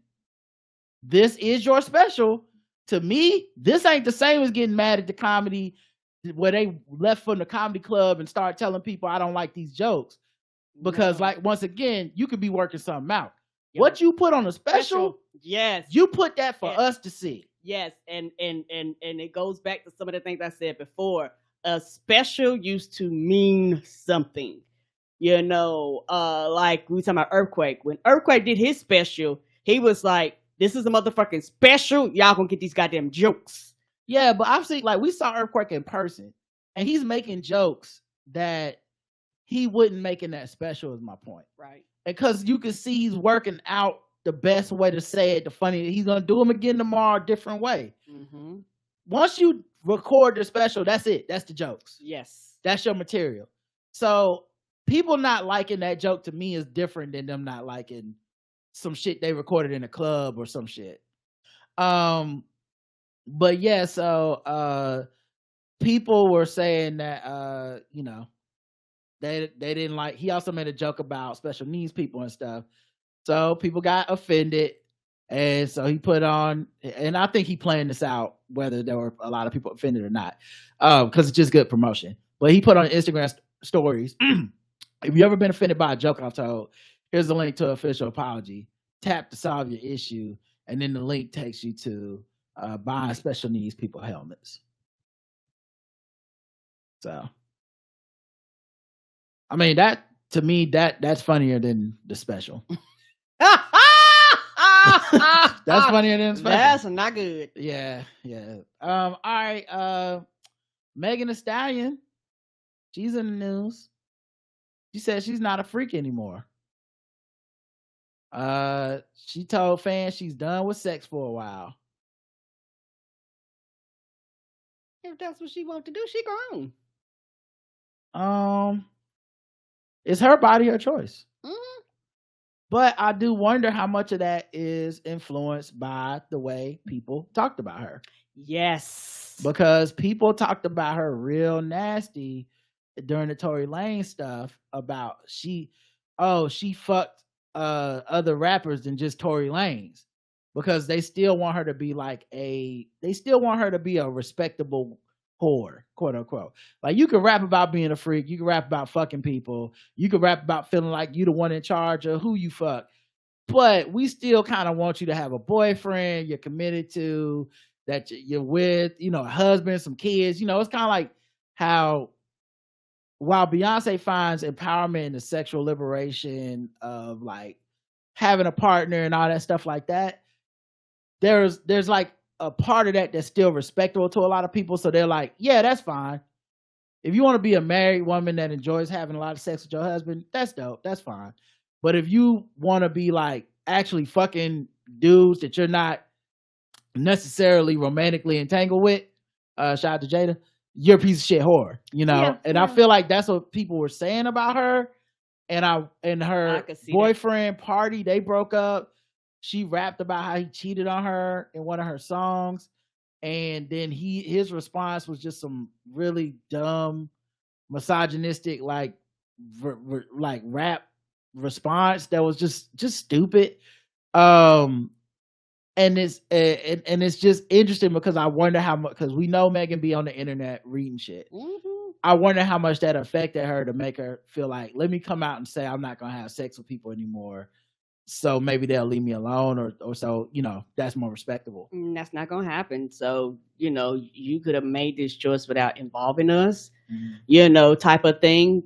This is your special. To me, this ain't the same as getting mad at the comedy where they left from the comedy club and start telling people I don't like these jokes. Because like, once again, you could be working something out. Yep. What you put on a special, yes, you put that for us to see. Yes, and it goes back to some of the things I said before. A special used to mean something. Like we were talking about Earthquake. When Earthquake did his special, he was like, this is a motherfucking special. Y'all gonna get these goddamn jokes. Yeah, but I've seen, like, we saw Earthquake in person, and he's making jokes that he wouldn't make in that special, is my point. Right. Because you can see he's working out the best way to say it, the funny. He's gonna do them again tomorrow, a different way. Mm-hmm. Once you record the special, that's it. That's the jokes. Yes, that's your material. So people not liking that joke to me is different than them not liking some shit they recorded in a club or some shit. But yeah, so people were saying that they didn't like. He also made a joke about special needs people and stuff. So people got offended, and so he put on, and I think he planned this out, whether there were a lot of people offended or not, because it's just good promotion. But he put on Instagram stories. If you ever been offended by a joke I've told, here's the link to an official apology. Tap to solve your issue, and then the link takes you to buying special needs people helmets. So, I mean, that to me, that's funnier than the special. That's funnier than the special. That's not good. Yeah. All right. Megan Thee Stallion, she's in the news. She said she's not a freak anymore. She told fans she's done with sex for a while. If that's what she wants to do, she grown. It's her body, her choice. Mm-hmm. But I do wonder how much of that is influenced by the way people talked about her. Yes. Because people talked about her real nasty during the Tory Lanez stuff about she fucked other rappers than just Tory Lanez, because they still want her to be a respectable whore, quote unquote. Like, you can rap about being a freak, you can rap about fucking people, you can rap about feeling like you the one in charge of who you fuck, but we still kind of want you to have a boyfriend you're committed to, that you're with, a husband, some kids. It's kind of like how, while Beyonce finds empowerment in the sexual liberation of like having a partner and all that stuff like that, there's like a part of that that's still respectable to a lot of people. So they're like, yeah, that's fine. If you want to be a married woman that enjoys having a lot of sex with your husband, that's dope. That's fine. But if you want to be like actually fucking dudes that you're not necessarily romantically entangled with, shout out to Jada, you're a piece of shit whore, Yeah. I feel like that's what people were saying about her. And her boyfriend, Party, they broke up. She rapped about how he cheated on her in one of her songs, and then his response was just some really dumb, misogynistic like rap response that was just stupid. And it's just interesting because I wonder how much, because we know Megan be on the internet reading shit. Mm-hmm. I wonder how much that affected her to make her feel like, let me come out and say I'm not gonna have sex with people anymore, so maybe they'll leave me alone, or so, that's more respectable. That's not gonna happen. So, you could have made this choice without involving us, type of thing.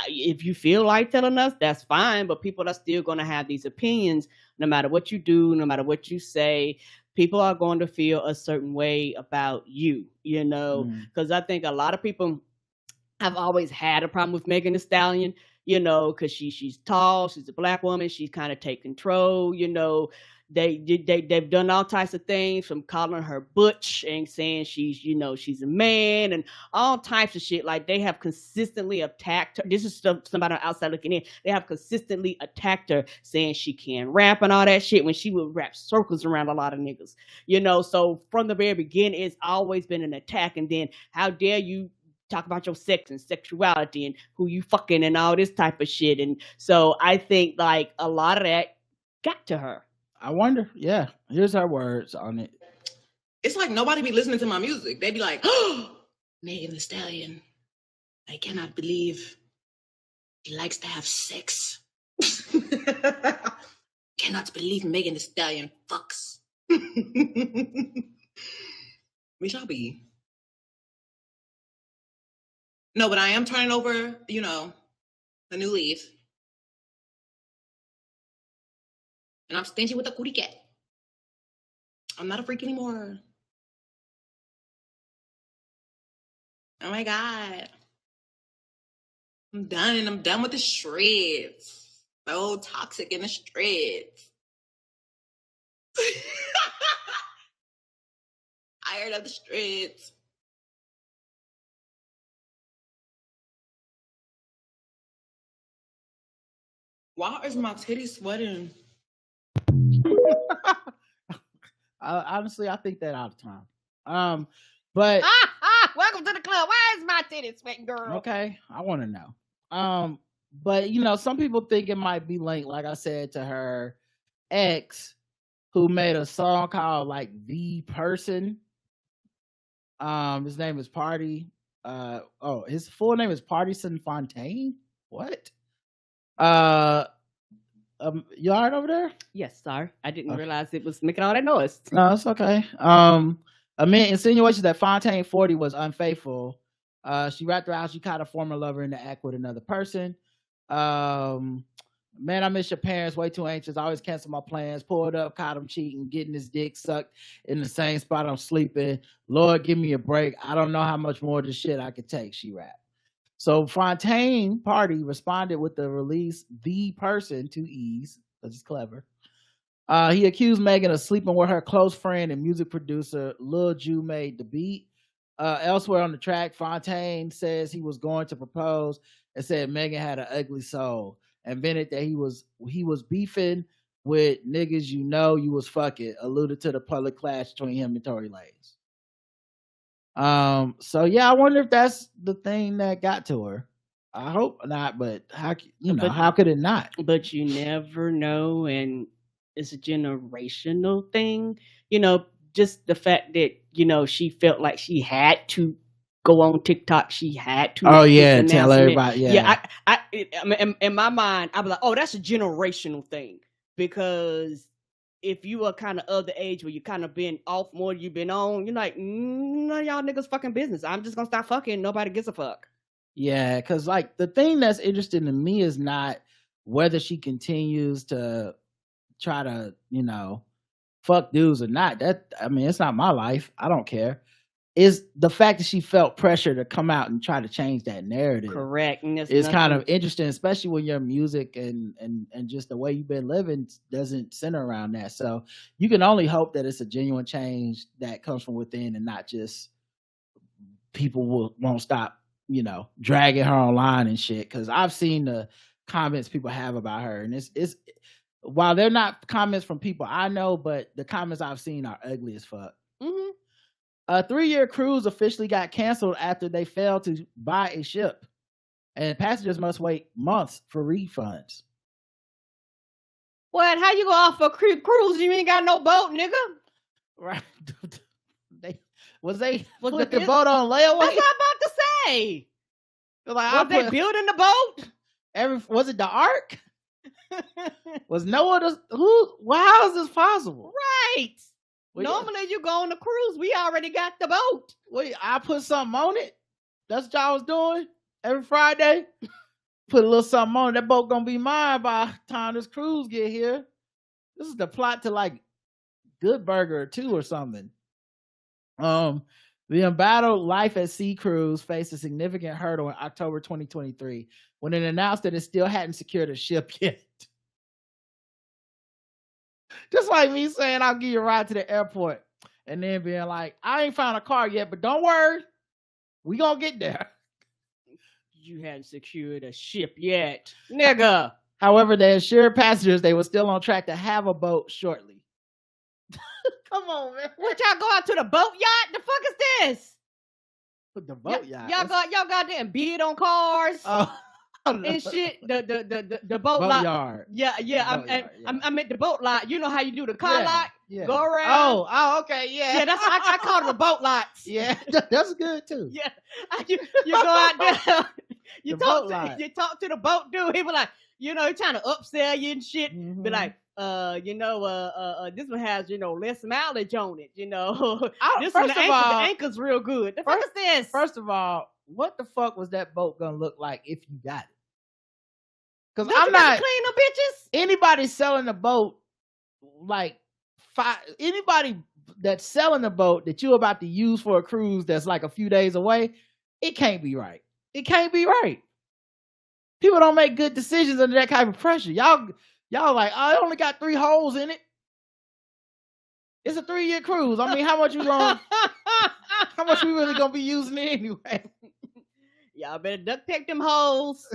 If you feel like telling us, that's fine, but people are still gonna have these opinions no matter what you do, no matter what you say. People are going to feel a certain way about you, because I think a lot of people have always had a problem with Megan Thee Stallion, because she's tall, she's a black woman, she's kind of take control, they've done all types of things, from calling her butch and saying she's a man, and all types of shit. Like, they have consistently attacked her. This is somebody outside looking in. They have consistently attacked her, saying she can't rap and all that shit, when she would rap circles around a lot of niggas, so from the very beginning it's always been an attack. And then, how dare you talk about your sex and sexuality and who you fucking and all this type of shit. And so I think like a lot of that got to her. I wonder. Yeah, here's her words on it. It's like nobody be listening to my music. They be like, oh, Megan Thee Stallion, I cannot believe he likes to have sex. Cannot believe Megan Thee Stallion fucks. We shall be. No, but I am turning over, the new leaf. And I'm stingy with the cootie cat. I'm not a freak anymore. Oh my God. I'm done. I'm done with the shreds. So toxic in the shreds. Tired of the shreds. Why is my titty sweating? Honestly, I think that all the time. But welcome to the club. Why is my titty sweating, girl? Okay, I want to know. But some people think it might be linked, like I said, to her ex, who made a song called like "The Person." His name is Party. His full name is Partison Fontaine. What? You all right over there? Yes, sorry. I didn't realize it was making all that noise. No, it's okay. Amid insinuations that Fontaine 40 was unfaithful, she rapped out she caught a former lover in the act with another person. Man, I miss your parents. Way too anxious. I always cancel my plans. Pulled up, caught him cheating, getting his dick sucked in the same spot I'm sleeping. Lord, give me a break. I don't know how much more of this shit I could take, she rapped. So Fontaine Party responded with the release "The Person," 2 E's, because he's clever. He accused Megan of sleeping with her close friend and music producer Lil Ju made the beat. Elsewhere on the track, Fontaine says he was going to propose and said Megan had an ugly soul, and vented that he was beefing with niggas you was fucking, alluded to the public clash between him and Tory Lanez. So yeah, I wonder if that's the thing that got to her. I hope not, but how could it not? But you never know, and it's a generational thing. Just the fact that she felt like she had to go on TikTok, she had to. Oh yeah, tell everybody. Yeah, I in my mind, I was like, oh, that's a generational thing, because if you are kind of the age where you kind of been off more, you've been on, you're like, none of y'all niggas fucking business. I'm just gonna stop fucking. Nobody gives a fuck. Yeah, because like the thing that's interesting to me is not whether she continues to try to, fuck dudes or not. It's not my life. I don't care. Is the fact that she felt pressure to come out and try to change that narrative. Correct. It's kind of interesting, especially when your music and just the way you've been living doesn't center around that. So you can only hope that it's a genuine change that comes from within, and not just people won't stop, dragging her online and shit. Because I've seen the comments people have about her, and it's while they're not comments from people I know, but the comments I've seen are ugly as fuck. Mm-hmm. A 3-year cruise officially got canceled after they failed to buy a ship, and passengers must wait months for refunds. What? How you go off a cruise? You ain't got no boat, nigga. Right? Was the boat on layaway? That's what I'm about to say. Like, was they building the boat? Was it the Ark? Was no one how is this possible? Right. Well, Normally you go on the cruise. We already got the boat. Wait, I put something on it. That's what y'all was doing every Friday. Put a little something on it. That boat gonna be mine by the time this cruise get here. This is the plot to like Good Burger 2 or something. The embattled Life at Sea cruise faced a significant hurdle in October 2023 when it announced that it still hadn't secured a ship yet. Just like me saying I'll give you a ride to the airport and then being like, I ain't found a car yet, but don't worry, we gonna get there. You hadn't secured a ship yet, nigga. However, they assured passengers they were still on track to have a boat shortly. Come on, man. What, y'all go out to the boat yacht? The fuck is this? The boat yacht. Y'all goddamn bid on cars and shit. The boat lot. Yard. Yeah. I'm at the boat lot. You know how you do the car lot? Yeah. Go around. Oh, okay, yeah. Yeah, that's I call them the boat lots. Yeah, that's good too. Yeah, you go out there. You The talk to the boat dude. He be like, you know, he trying to upsell you and shit. Mm-hmm. Be like, this one has, less mileage on it. This one, the anchor's real good. The fuck is this? First of all, what the fuck was that boat gonna look like if you got it? Because I'm not clean them bitches. Anybody selling a boat, like anybody that's selling a boat that you're about to use for a cruise that's like a few days away, it can't be right. It can't be right. People don't make good decisions under that kind of pressure. Y'all like, oh, it only got 3 holes in it. It's a 3-year cruise. I mean, how much we really gonna be using it anyway? Y'all better duct tape them holes.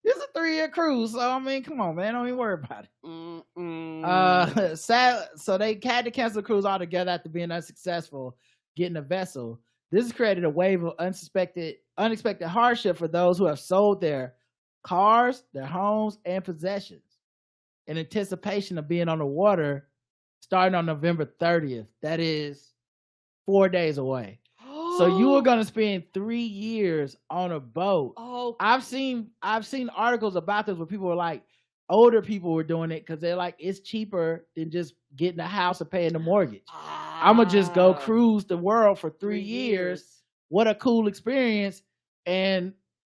It's a 3-year cruise, so I mean, come on, man, don't even worry about it. So they had to cancel the cruise altogether after being unsuccessful getting a vessel. This has created a wave of unexpected hardship for those who have sold their cars, their homes, and possessions in anticipation of being on the water starting on November 30th. That is 4 days away. So you were going to spend 3 years on a boat. Oh, I've seen articles about this where people were like, older people were doing it because they're like, it's cheaper than just getting a house and paying the mortgage. I'm going to just go cruise the world for 3 years. What a cool experience. And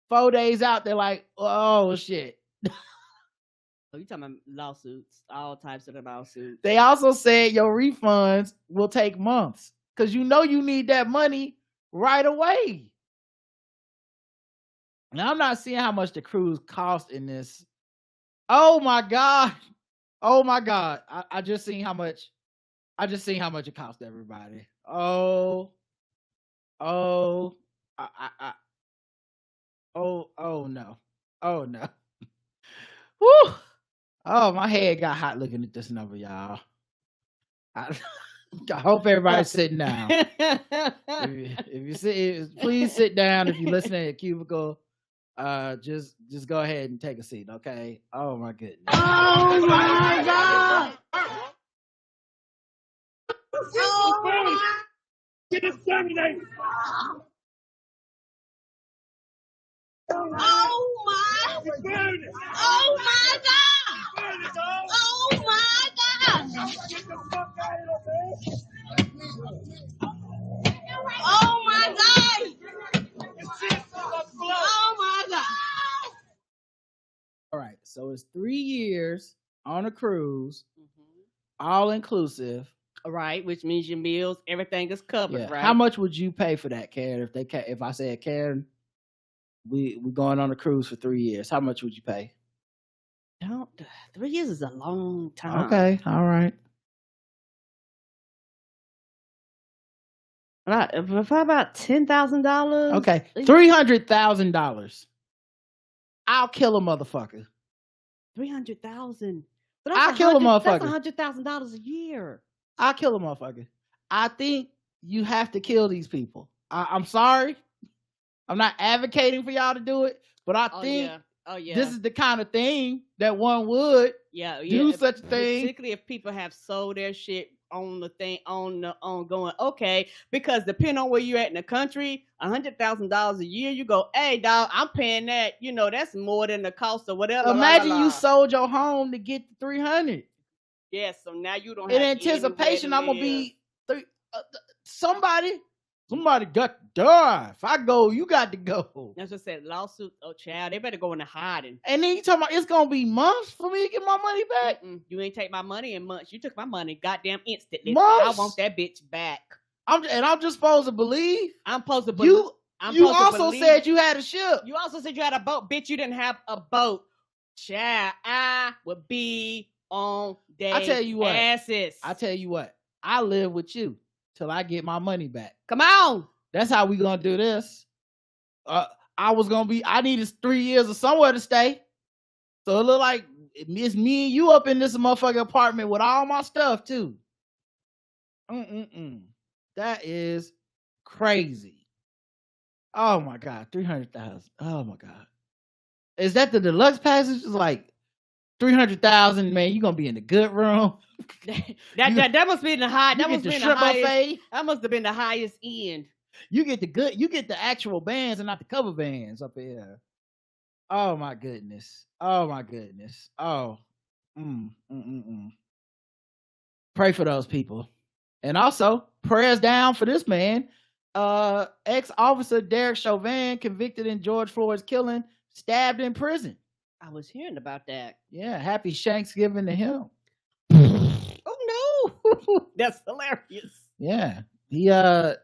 4 days out, they're like, oh, shit. So you talking about lawsuits, all types of lawsuits. They also said your refunds will take months because you need that money right away. Now, I'm not seeing how much the cruise cost in this. Oh, my God. I just seen how much it cost everybody. No. Woo. Oh, my head got hot looking at this number, y'all. I hope everybody's sitting down. If you sit, please sit down. If you're listening at Cubicle, just go ahead and take a seat, okay? Oh my goodness. Oh my God! Get exterminated! Oh my! Oh my God! Oh my God! Get the fuck out of here! Oh my God! Oh my God! All right, so it's 3 years on a cruise, all inclusive. All right, which means your meals, everything is covered, right? How much would you pay for that, Karen? If I said, Karen, we're going on a cruise for 3 years, how much would you pay? 3 years is a long time. Okay, all right. For about $10,000. Okay, $300,000. I'll kill a motherfucker. $300,000. I'll kill a motherfucker. That's $100,000 a year. I'll kill a motherfucker. I think you have to kill these people. I'm sorry. I'm not advocating for y'all to do it, but I think this is the kind of thing that one would do such a thing. Particularly if people have sold their shit on the thing on going, okay, because depending on where you're at in the country, $100,000 a year, you go, hey dog, I'm paying that, that's more than the cost of whatever. Imagine you sold your home to get the 300. Yes, so now you don't in have anticipation. I'm gonna live. be somebody got to die. If I go, you got to go. That's what I said. Lawsuit. Oh, child, they better go into hiding. And then you talking about it's gonna be months for me to get my money back. You ain't take my money in months. You took my money, goddamn instantly. Months? I want that bitch back. I'm just supposed to believe. I'm supposed to believe. You also said you had a ship. You also said you had a boat, bitch. You didn't have a boat, child. I would be on their I tell you what. asses. I tell you what. I live with you till I get my money back. Come on. That's how we gonna do this. I needed 3 years of somewhere to stay. So it look like it's me and you up in this motherfucking apartment with all my stuff too. That is crazy. Oh my God, 300,000. Oh my God. Is that the deluxe package? It's like 300,000, man. You're gonna be in the good room. That must be the high. That must be the highest. Buffet. That must have been the highest end. You get the actual bands and not the cover bands up here. Oh my goodness. Oh my goodness. Oh. Pray for those people. And also, prayers down for this man. Ex-officer Derek Chauvin, convicted in George Floyd's killing, stabbed in prison. I was hearing about that. Yeah, happy Shanksgiving to him. Oh no. That's hilarious. Yeah. He I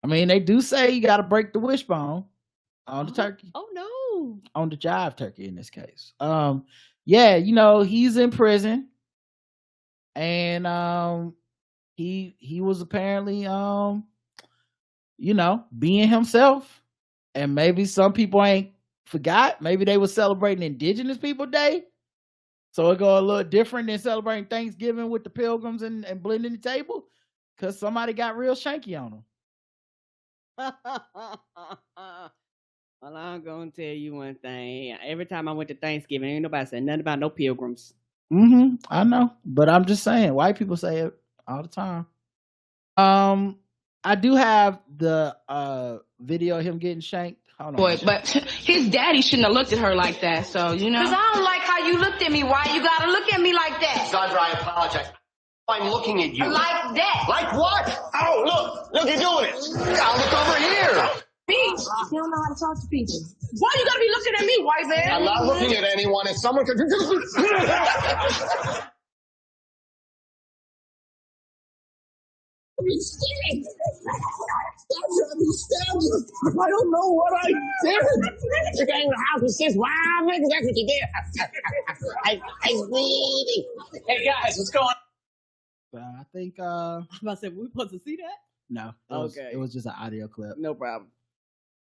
mean, they do say you got to break the wishbone on the turkey. Oh no. On the jive turkey in this case. Yeah, he's in prison. And he was apparently being himself. And maybe some people ain't forgot. Maybe they were celebrating Indigenous People Day. So it go a little different than celebrating Thanksgiving with the pilgrims and blending the table. Because somebody got real shanky on them. Well, I'm going to tell you one thing. Every time I went to Thanksgiving, ain't nobody said nothing about no pilgrims. I know. But I'm just saying, white people say it all the time. I do have the video of him getting shanked. Hold on. Boy, but his daddy shouldn't have looked at her like that, so, Because I don't like how you looked at me. Why you gotta look at me like that? Sandra, I apologize. I'm looking at you. Like that. Like what? Oh, look, you're doing it. I'll look over here. Bitch, you don't know how to talk to people. Why you gotta be looking at me, white man? I'm not looking at anyone. If someone could... I don't know what I did. You came to the house with 6 wild niggas. That's what you did. I bleeding. Hey, guys, what's going on? I think I'm about to say, we supposed to see that? no. It was just an audio clip. No problem.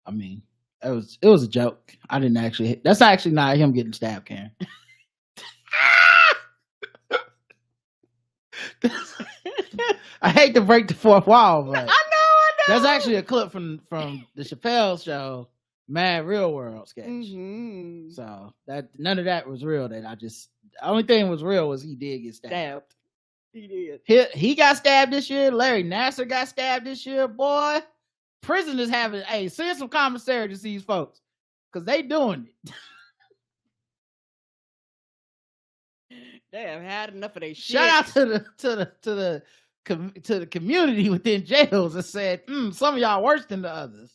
I mean, it was a joke. I didn't actually. That's actually not him getting stabbed, Karen. I hate to break the fourth wall, but I know. that's actually a clip from the Chappelle show, Mad Real World sketch. So that none of that was real. The only thing was real was he did get stabbed. He did. He got stabbed this year. Larry Nassar got stabbed this year. Boy, prisoners send some commissary to these folks because they doing it. They have had enough of their shit. Shout out to the community within jails that said, some of y'all worse than the others.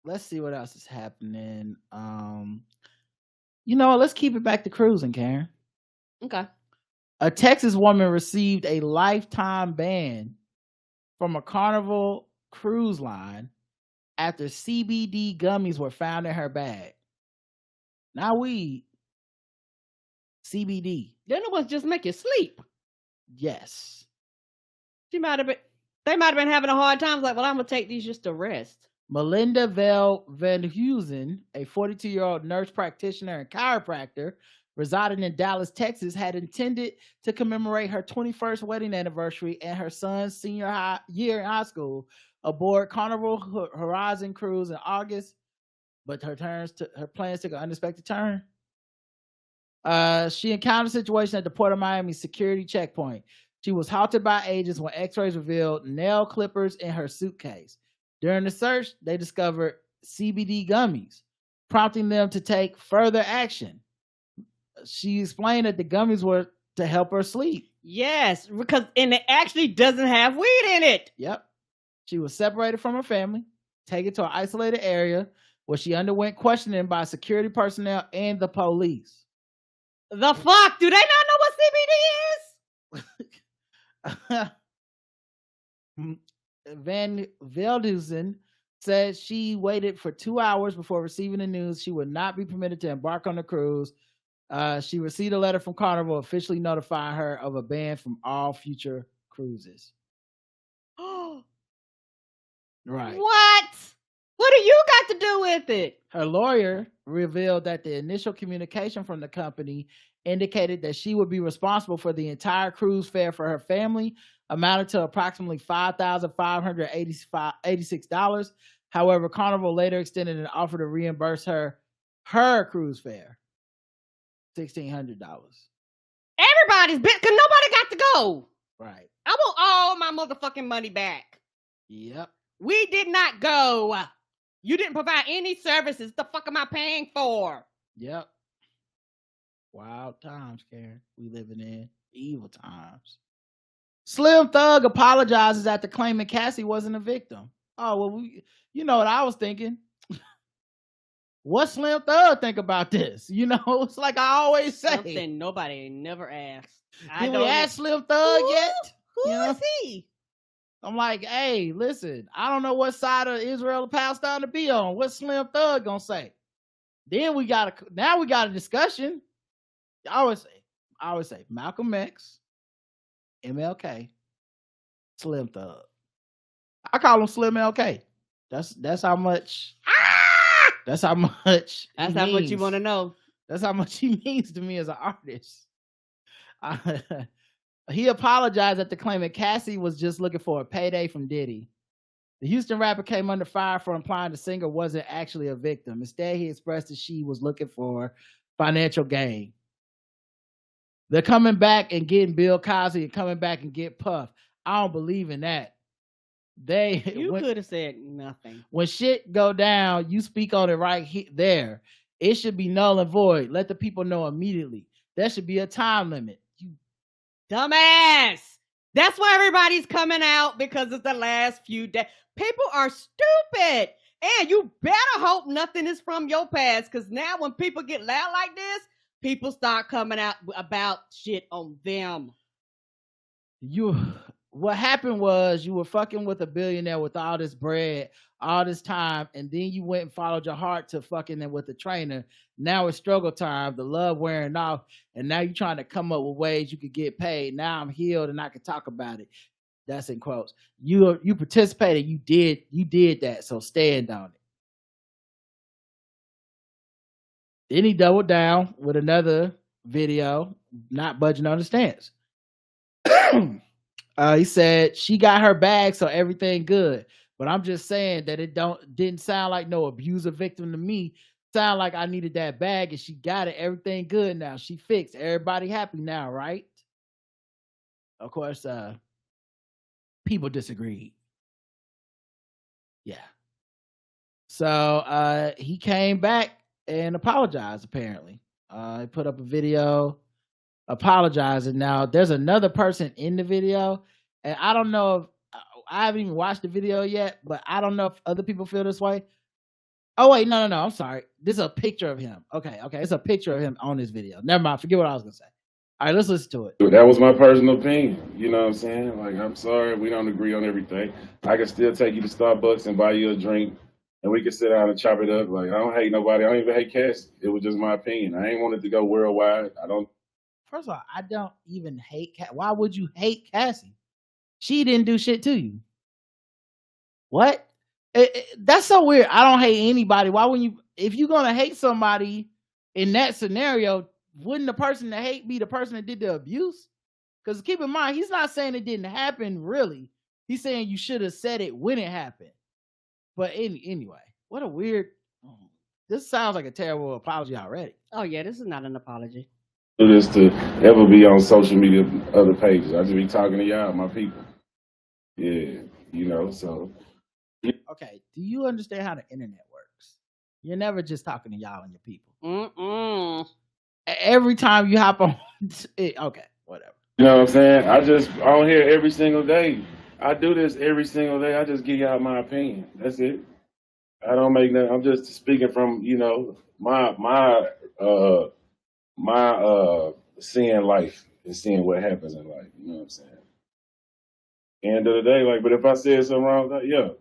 Let's see what else is happening. Let's keep it back to cruising, Karen. Okay. A Texas woman received a lifetime ban from a Carnival cruise line after CBD gummies were found in her bag. Not weed. CBD. Then it was just make you sleep. Yes. They might have been having a hard time. Like, well, I'm gonna take these just to rest. Melinda Van Heusen, a 42-year-old nurse practitioner and chiropractor residing in Dallas, Texas, had intended to commemorate her 21st wedding anniversary and her son's senior year in high school aboard Carnival Horizon Cruise in August, but her plans took an unexpected turn. She encountered a situation at the Port of Miami security checkpoint. She was halted by agents when x-rays revealed nail clippers in her suitcase. During the search, they discovered CBD gummies, prompting them to take further action. She explained that the gummies were to help her sleep. Yes, because it actually doesn't have weed in it. Yep. She was separated from her family, taken to an isolated area where she underwent questioning by security personnel and the police. The fuck? Do they not know what CBD is? Van Veldusen said she waited for 2 hours before receiving the news she would not be permitted to embark on the cruise. She received a letter from Carnival officially notifying her of a ban from all future cruises. Right. What? What do you got to do with it? Her lawyer revealed that the initial communication from the company indicated that she would be responsible for the entire cruise fare for her family, amounted to approximately $5,586. However, Carnival later extended an offer to reimburse her cruise fare, $1,600. Everybody's bit because nobody got to go. Right. I want all my motherfucking money back. Yep. We did not go. You didn't provide any services. The fuck am I paying for? Yep. Wild times, Karen. We living in evil times. Slim Thug apologizes after claiming Cassie wasn't a victim. Oh, well, you know what I was thinking. What Slim Thug think about this? You know, it's like I always say. Something nobody never asked. Did we ask Slim Thug yet? Who is he? I'm like, hey, listen, I don't know what side of Israel or Palestine to be on. What Slim Thug gonna say? Then we got a discussion. I always say Malcolm X, MLK, Slim Thug. I call him Slim LK. That's how much. That's how much. That's how much you want to know. That's how much he means to me as an artist. He apologized after claiming Cassie was just looking for a payday from Diddy. The Houston rapper came under fire for implying the singer wasn't actually a victim. Instead, he expressed that she was looking for financial gain. They're coming back and getting Bill Cosby and coming back and get Puff. I don't believe in that. You could have said nothing. When shit go down, you speak on it right there. It should be null and void. Let the people know immediately. There should be a time limit. You dumbass. That's why everybody's coming out, because it's the last few days. People are stupid. And you better hope nothing is from your past, because now when people get loud like this, people start coming out about shit on them. What happened was you were fucking with a billionaire with all this bread, all this time, and then you went and followed your heart to fucking them with the trainer. Now it's struggle time, the love wearing off, and now you're trying to come up with ways you could get paid. Now I'm healed and I can talk about it. That's in quotes. You participated, you did that, so stand on it. Then he doubled down with another video, not budging on the stance. He said she got her bag, so everything good. But I'm just saying that it didn't sound like no abuser victim to me. Sound like I needed that bag and she got it. Everything good now. She fixed. Everybody happy now, right? Of course, people disagreed. Yeah. So he came back and apologized, apparently. He put up a video apologizing. Now, there's another person in the video, and I don't know if I haven't even watched the video yet, but I don't know if other people feel this way. Oh, wait, no, I'm sorry. This is a picture of him. Okay, it's a picture of him on this video. Never mind, forget what I was going to say. All right, let's listen to it. That was my personal opinion. You know what I'm saying? Like, I'm sorry, we don't agree on everything. I can still take you to Starbucks and buy you a drink, and we can sit down and chop it up. Like, I don't hate nobody. I don't even hate Cassie. It was just my opinion. I ain't wanted to go worldwide. First of all, I don't even hate Cassie. Why would you hate Cassie? She didn't do shit to you. What? That's so weird. I don't hate anybody. Why wouldn't you? If you're going to hate somebody in that scenario, wouldn't the person that hate be the person that did the abuse? Because keep in mind, he's not saying it didn't happen, really. He's saying you should have said it when it happened. But anyway, what a weird... This sounds like a terrible apology already. Oh, yeah, this is not an apology. do this to ever be on social media, other pages. I just be talking to y'all, my people. Yeah, so. Okay, do you understand how the internet works? You're never just talking to y'all and your people. Every time you hop on, okay, whatever. You know what I'm saying? I just on here every single day. I do this every single day. I just give y'all my opinion. That's it. I don't make nothing. I'm just speaking from, my seeing life and seeing what happens in life. You know what I'm saying? End of the day, but if I said something wrong,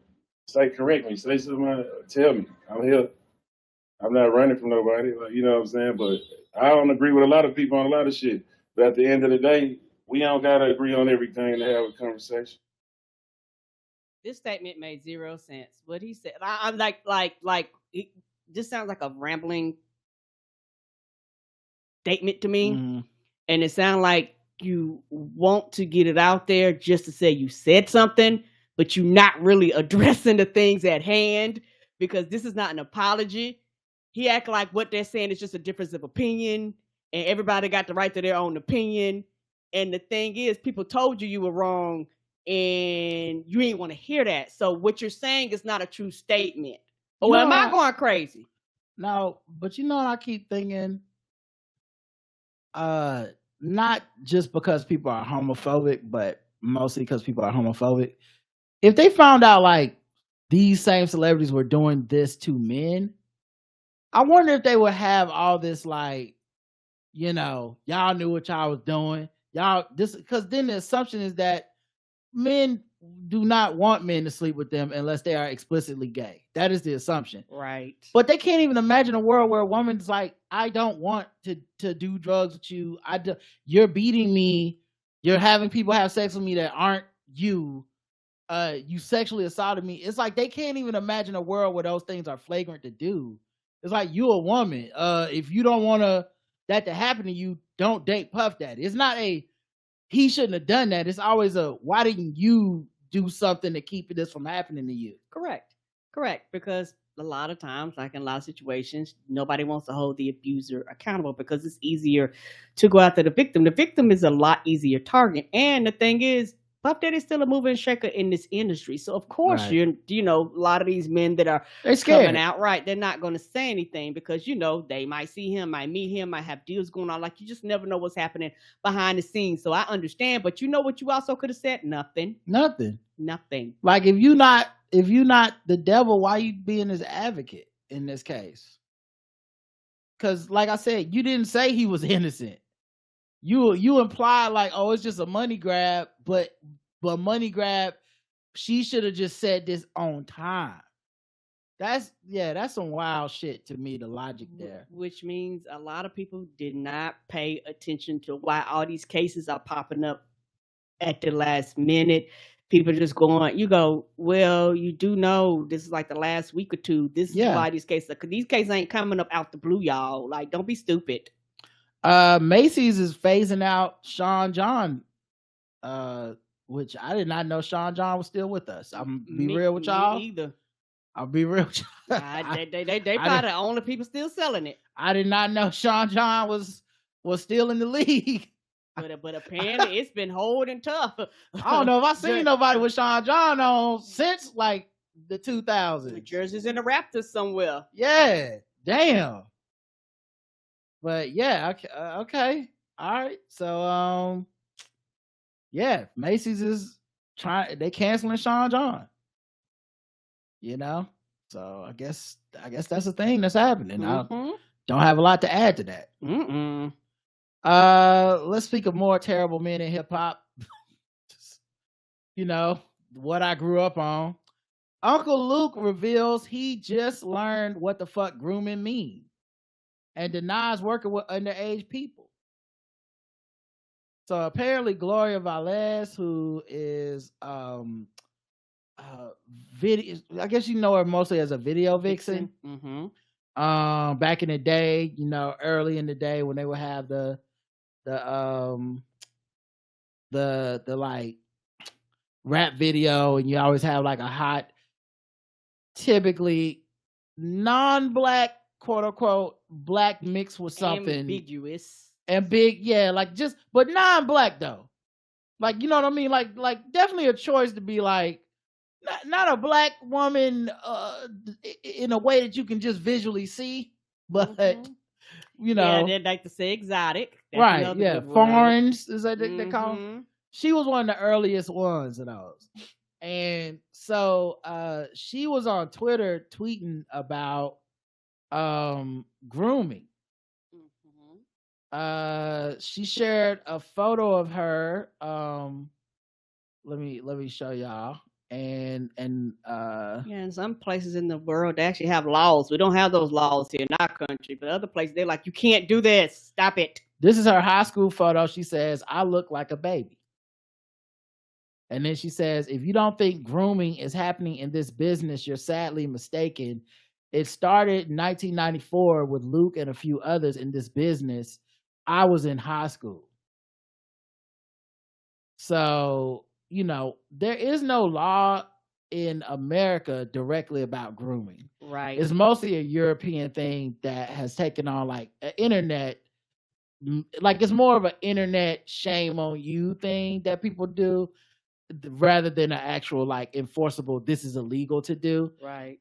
say correct me. Say something, tell me. I'm here. I'm not running from nobody. You know what I'm saying? But I don't agree with a lot of people on a lot of shit. But at the end of the day, we don't gotta agree on everything to have a conversation. This statement made zero sense. What he said, I'm like, this sounds like a rambling statement to me, and it sounds like you want to get it out there just to say you said something, but you're not really addressing the things at hand, because this is not an apology. He act like what they're saying is just a difference of opinion, and everybody got the right to their own opinion. And the thing is, people told you were wrong, and you ain't want to hear that. So what you're saying is not a true statement. Or am I going crazy? No, but I keep thinking, not just because people are homophobic, but mostly because people are homophobic. If they found out these same celebrities were doing this to men, I wonder if they would have all this y'all knew what y'all was doing. Because then the assumption is that men do not want men to sleep with them unless they are explicitly gay. That is the assumption. Right. But they can't even imagine a world where a woman's like, I don't want to do drugs with you. You're beating me. You're having people have sex with me that aren't you. You sexually assaulted me. It's like they can't even imagine a world where those things are flagrant to do. It's like, you a woman. If you don't want that to happen to you, don't date Puff Daddy. It's not he shouldn't have done that. It's always why didn't you do something to keep this from happening to you? Correct. Because a lot of times, like in a lot of situations, nobody wants to hold the abuser accountable because it's easier to go after the victim. The victim is a lot easier target. And the thing is, Puff Daddy's still a mover and shaker in this industry. So of course, right. a lot of these men that are coming out, right, they're not going to say anything because, they might see him, might meet him, might have deals going on. Like, you just never know what's happening behind the scenes. So I understand, but you know what you also could have said? Nothing. Like, if you're not the devil, why you being his advocate in this case? Because like I said, you didn't say he was innocent. You imply it's just a money grab, but money grab, she should have just said this on time. That's some wild shit to me, the logic there. Which means a lot of people did not pay attention to why all these cases are popping up at the last minute. People just going, well, you do know this is like the last week or two. This is why these cases, because these cases ain't coming up out the blue, y'all. Like, don't be stupid. Macy's is phasing out Sean John, which I did not know Sean John was still with us. I'm be real with y'all. Me either. I'll be real with y'all. They probably the only people still selling it. I did not know Sean John was still in the league. But apparently it's been holding tough. I don't know if I've seen nobody with Sean John on since the 2000s. The jerseys in the Raptors somewhere. Yeah, damn. But yeah, okay, all right. So Macy's is they canceling Sean John. So I guess that's a thing that's happening. I don't have a lot to add to that. Let's speak of more terrible men in hip hop. What I grew up on. Uncle Luke reveals he just learned what the fuck grooming means and denies working with underage people. So apparently Gloria Velez, who is video, I guess you know her mostly as a video vixen. Back in the day, early in the day when they would have the like rap video, and you always have like a hot, typically non-black, quote unquote black mixed with something ambiguous. and big, yeah, like just, but non-black though. Like, you know what I mean? Like definitely a choice to be like, not a black woman in a way that you can just visually see, but you know, they'd like to say exotic. That's right? another Yeah, good word. foreigns is that they call them. She was one of the earliest ones of those, and so she was on Twitter tweeting about grooming. She shared a photo of her. Let me show y'all. And in some places in the world they actually have laws. We don't have those laws here in our country, but other places they're like, you can't do this. Stop it. This is her high school photo. She says, "I look like a baby." And then she says, "If you don't think grooming is happening in this business, you're sadly mistaken. It started in 1994 with Luke and a few others in this business. I was in high school." So, you know, there is no law in America directly about grooming. Right. It's mostly a European thing that has taken on like an internet, like it's more of an internet shame on you thing that people do rather than an actual like enforceable, this is illegal to do. Right.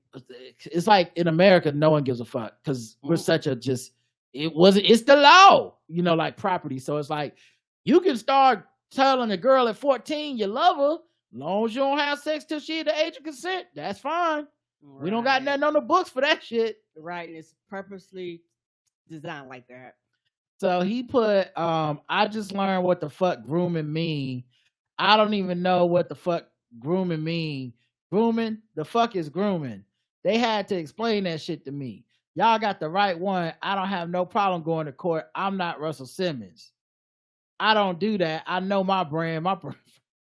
It's like in America, no one gives a fuck because we're such a just, it's the law, you know, like property. So it's like, you can start telling a girl at 14 you love her, long as you don't have sex till she at the age of consent, that's fine. Right. We don't got nothing on the books for that shit. Right. And it's purposely designed like that. So he put, I just learned what the fuck grooming mean. I don't even know what the fuck grooming mean. Grooming? The fuck is grooming? They had to explain that shit to me. Y'all got the right one. I don't have no problem going to court. I'm not Russell Simmons. I don't do that. I know my brand.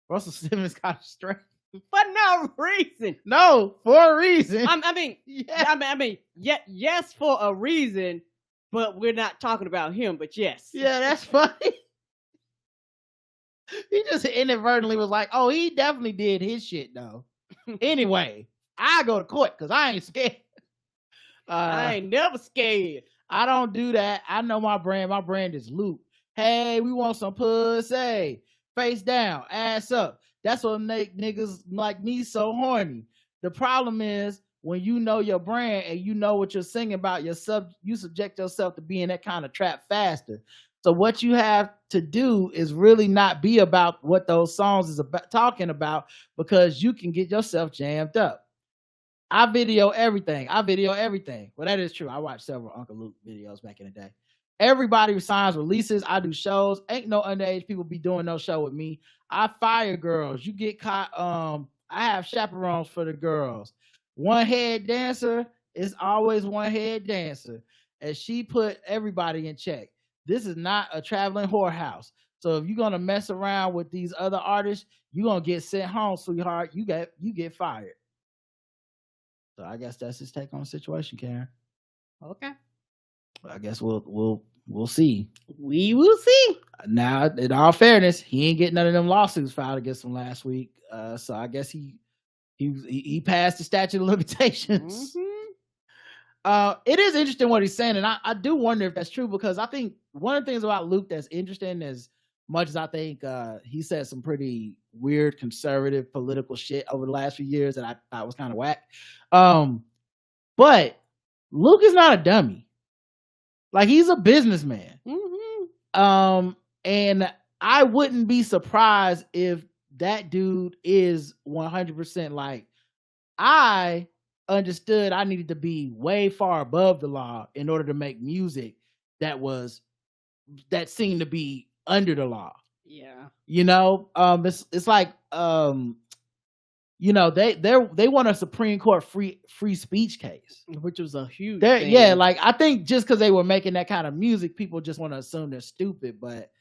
Russell Simmons got straight. For no reason. No, for a reason. Yes, for a reason, but we're not talking about him, but yes. Yeah, that's funny. He just inadvertently was like, oh, he definitely did his shit, though. Anyway, I go to court because I ain't scared. I ain't never scared. I don't do that. I know my brand. My brand is Luke. Hey, we want some pussy. Face down, ass up. That's what make niggas like me so horny. The problem is when you know your brand and you know what you're singing about, you subject yourself to being that kind of trap faster. So what you have to do is really not be about what those songs is about talking about, because you can get yourself jammed up. I video everything. Well, that is true. I watched several Uncle Luke videos back in the day. Everybody who signs releases. I do shows. Ain't no underage people be doing no show with me. I fire girls. You get caught. I have chaperones for the girls. One head dancer is always one head dancer. And she put everybody in check. This is not a traveling whorehouse. So if you're gonna mess around with these other artists, you're gonna get sent home, sweetheart. You get fired. So I guess that's his take on the situation, Karen. Okay. I guess we'll see. We will see. Now, in all fairness, he ain't getting none of them lawsuits filed against him last week. So I guess he passed the statute of limitations. Mm-hmm. It is interesting what he's saying, and I do wonder if that's true, because I think one of the things about Luke that's interesting, as much as I think he said some pretty weird conservative political shit over the last few years that I thought was kind of whack. But Luke is not a dummy. Like, he's a businessman. Mm-hmm. And I wouldn't be surprised if that dude is 100% like, I understood I needed to be way far above the law in order to make music that seemed to be under the law. Yeah. You know, it's like, you know, they want a Supreme Court free speech case, which was a huge thing. Yeah, like, I think just because they were making that kind of music, people just want to assume they're stupid. But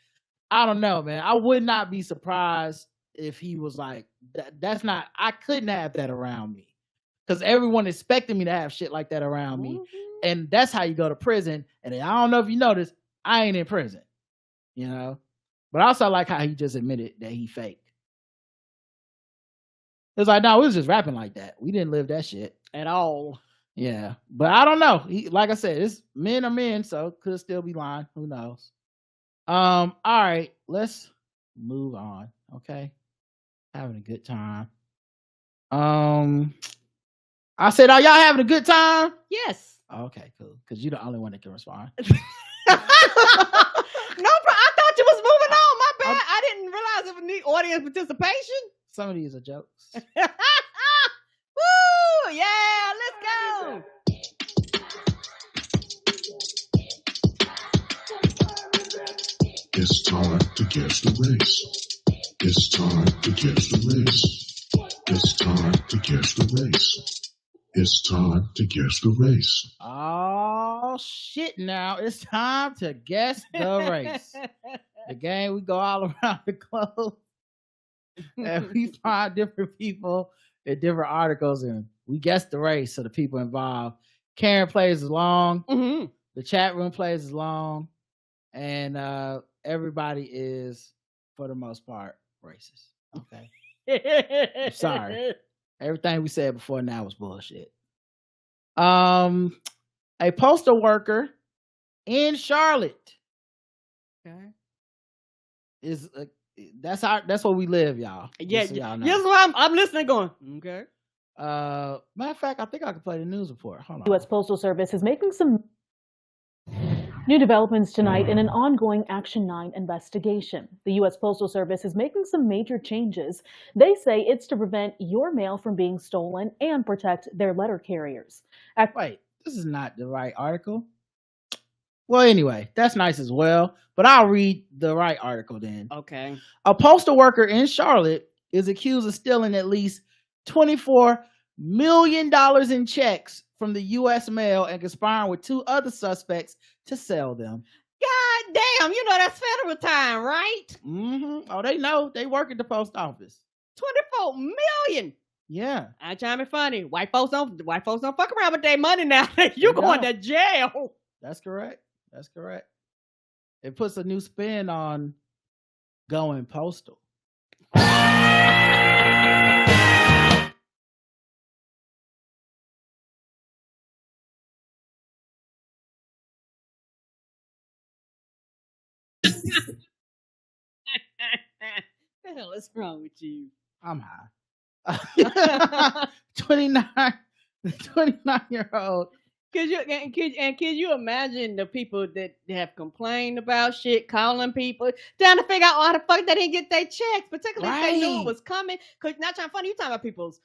I don't know, man. I would not be surprised if he was like, that's not, I couldn't have that around me, because everyone expected me to have shit like that around me. And that's how you go to prison. And I don't know if you noticed, I ain't in prison, you know. But I also like how he just admitted that he faked. It's like, no, we was just rapping like that. We didn't live that shit at all. Yeah, but I don't know. Like I said, it's men are men, so could still be lying. Who knows? All right, let's move on. Okay, having a good time. I said, are y'all having a good time? Yes. Okay, cool. Because you're the only one that can respond. No, I thought you was moving on. My bad. I didn't realize it would need audience participation. Some of these are jokes. Woo! Yeah, let's go. It's time to guess the race. It's time to guess the race. It's time to guess the race. It's time to guess the race. Oh shit! Now it's time to guess the race. The game we go all around the globe and we find different people in different articles and we guess the race. So the people involved. Karen plays along. Mm-hmm. The chat room plays along, and everybody is, for the most part, racist. Okay. I'm sorry. Everything we said before now was bullshit. A postal worker in Charlotte is that's where we live, y'all. Yeah, so y'all know. yes, well, I'm listening. Going okay. Matter of fact, I think I can play the news report. Hold on. U.S. Postal Service is making some new developments tonight in an ongoing Action 9 investigation. The U.S. Postal Service is making some major changes. They say it's to prevent your mail from being stolen and protect their letter carriers. Wait, this is not the right article. Well, anyway, that's nice as well, but I'll read the right article then. Okay. A postal worker in Charlotte is accused of stealing at least $24 million in checks from the U.S. mail and conspiring with two other suspects to sell them. God damn, you know that's federal time, right? Mm-hmm. Oh, they know. They work at the post office. 24 million. Yeah. I trying to be funny. White folks don't fuck around with their money now. You going to jail. That's correct. That's correct. It puts a new spin on going postal. What the hell is wrong with you? I'm high. 29-year-old. Could you imagine the people that have complained about shit, calling people, trying to figure out why the fuck they didn't get their checks, particularly if they knew it was coming? Because not trying to funny, you talking about people's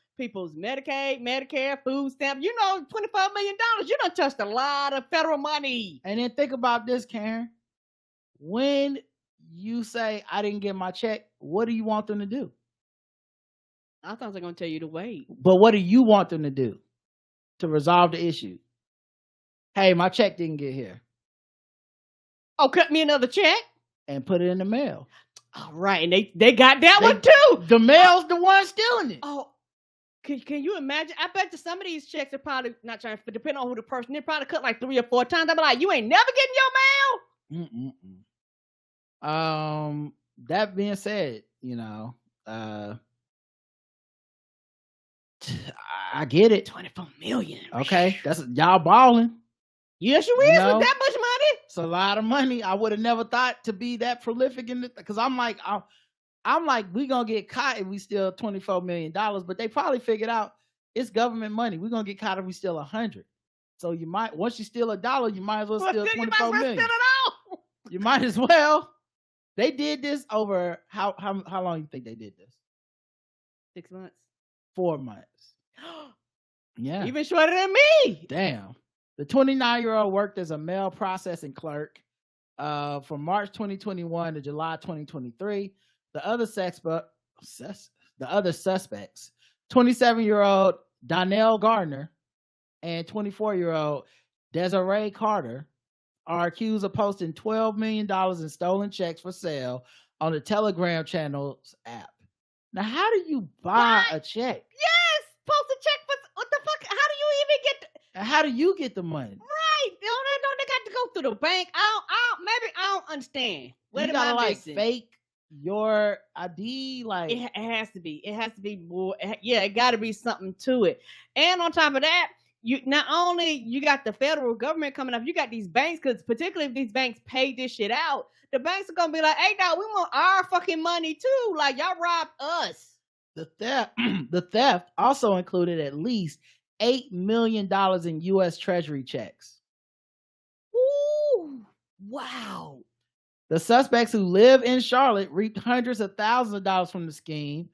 Medicaid, Medicare, food stamp. You know, $24 million. You done touched a lot of federal money. And then think about this, Karen. When you say I didn't get my check, what do you want them to do? I thought they were gonna tell you to wait. But what do you want them to do to resolve the issue? Hey, my check didn't get here. Oh, cut me another check and put it in the mail. All right, and they got that one too. The mail's the one stealing it. Oh, can you imagine? I bet you some of these checks are probably not trying to, depending on who the person, they probably cut like 3 or 4 times. I'll be like, you ain't never getting your mail. That being said, you know, I get it. 24 million. Okay, that's y'all balling. Yes, you is with that much money. It's a lot of money. I would have never thought to be that prolific in it, because I'm like, we gonna get caught if we steal $24 million, but they probably figured out it's government money. We're gonna get caught if we steal 100. So you might, once you steal $1, you might as well steal 24 million. You might as well. They did this over how long you think they did this? 6 months. 4 months. Yeah. Even shorter than me. Damn. The 29-year-old worked as a mail processing clerk from March 2021 to July 2023. The other suspects, 27-year-old Donnell Gardner and 24-year-old Desiree Carter, are accused of posting $12 million in stolen checks for sale on the Telegram channel's app. Now, how do you buy a check? Yes, post a check for what the fuck? How do you even get? How do you get the money? Right? They got to go through the bank. I don't understand. What you gotta like fake your ID? Like it has to be. It has to be more. Yeah, it got to be something to it. And on top of that, you not only you got the federal government coming up, you got these banks, because particularly if these banks pay this shit out, the banks are gonna be like, hey, dog, we want our fucking money too. Like, y'all robbed us. The theft also included at least $8 million in U.S. Treasury checks. Ooh, wow. The suspects who live in Charlotte reaped hundreds of thousands of dollars from the scheme.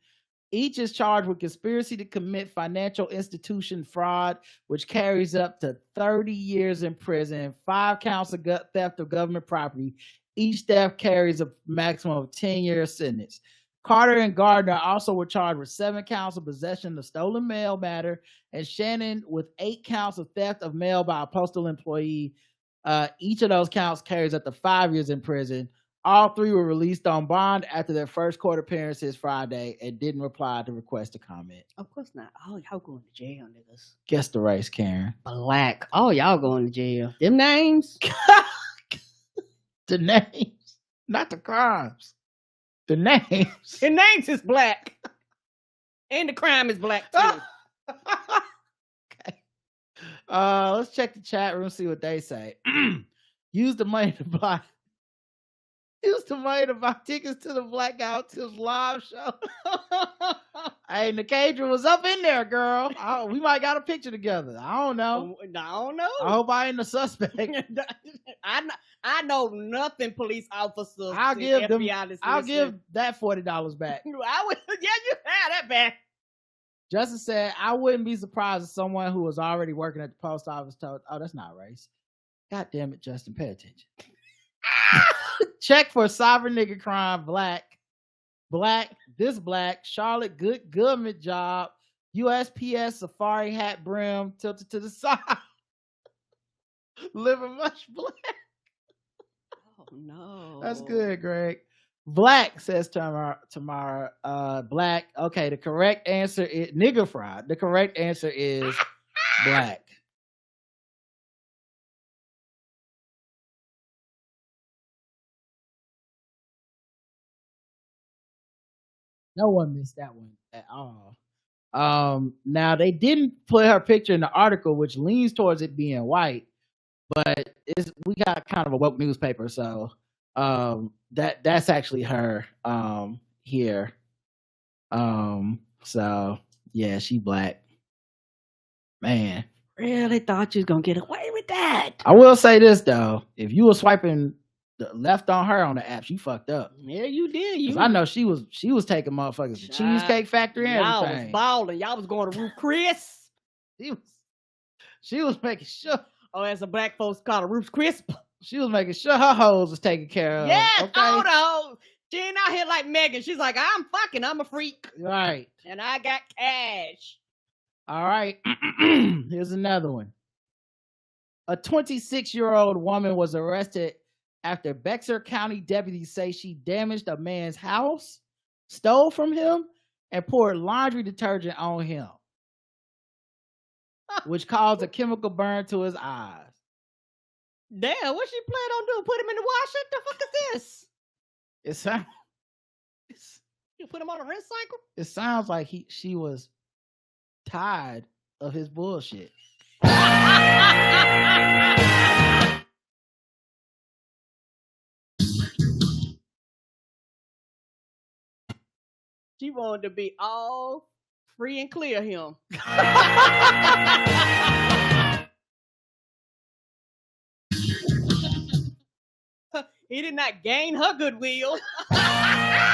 Each is charged with conspiracy to commit financial institution fraud, which carries up to 30 years in prison, 5 counts of theft of government property. Each theft carries a maximum of 10-year sentence. Carter and Gardner also were charged with 7 counts of possession of stolen mail matter, and Shannon with 8 counts of theft of mail by a postal employee. Each of those counts carries up to 5 years in prison. All 3 were released on bond after their first court appearances Friday and didn't reply to request to comment. Of course not. Oh, y'all going to jail, niggas. Guess the race, Karen. Black. Oh, y'all going to jail. Them names? The names, not the crimes. The names. The names is black. And the crime is black, too. Okay. Let's check the chat room, see what they say. Use the money to buy tickets to the Blackout Tips live show. Hey, Nicadra was up in there, girl. We might got a picture together. I don't know. I hope I ain't the suspect. I know nothing, police officers. I'll give that $40 back. I would, yeah, you had that back. Justin said, I wouldn't be surprised if someone who was already working at the post office told, oh, that's not race. God damn it, Justin, pay attention. Check for sovereign nigga crime, black, this black, Charlotte, good government job, USPS safari hat brim tilted to the side, living much black. Oh no. That's good, Greg. Black, says Tamara. Black. Okay, the correct answer is nigger fried. The correct answer is black. No one missed that one at all. Now they didn't put her picture in the article, which leans towards it being white, but we got kind of a woke newspaper, so that's actually her here. So yeah, she black. Man, really thought you was gonna get away with that. I will say this though, if you were swiping the left on her on the app, she fucked up. Yeah, you did. I know she was taking motherfuckers to Cheesecake Factory and y'all everything. Was balling. Y'all was going to Ruth Chris. She was making sure. Oh, as a black folks call it Ruth's Crisp. She was making sure her hoes was taken care of. Yeah, okay? all the hoes. She ain't out here like Megan. She's like, I'm a freak. Right. And I got cash. All right. Here's another one. A 26-year-old woman was arrested after Bexar County deputies say she damaged a man's house, stole from him, and poured laundry detergent on him, which caused a chemical burn to his eyes. Damn, what she plan on doing? Put him in the washer? The fuck is this? You put him on a rinse cycle? It sounds like she was tired of his bullshit. She wanted to be all free and clear him. He did not gain her goodwill. I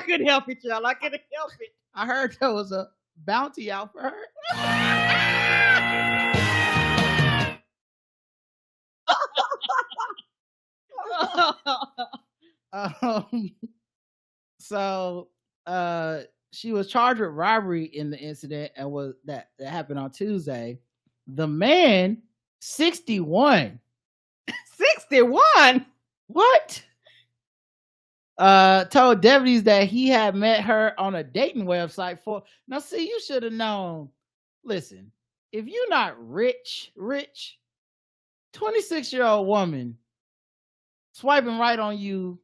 couldn't help it, y'all. I couldn't help it. I heard there was a bounty out for her. So she was charged with robbery in the incident, and that happened on Tuesday. The man, 61. 61? What? Told deputies that he had met her on a dating website for. Now, see, you should have known. Listen, if you're not rich, 26-year-old woman swiping right on you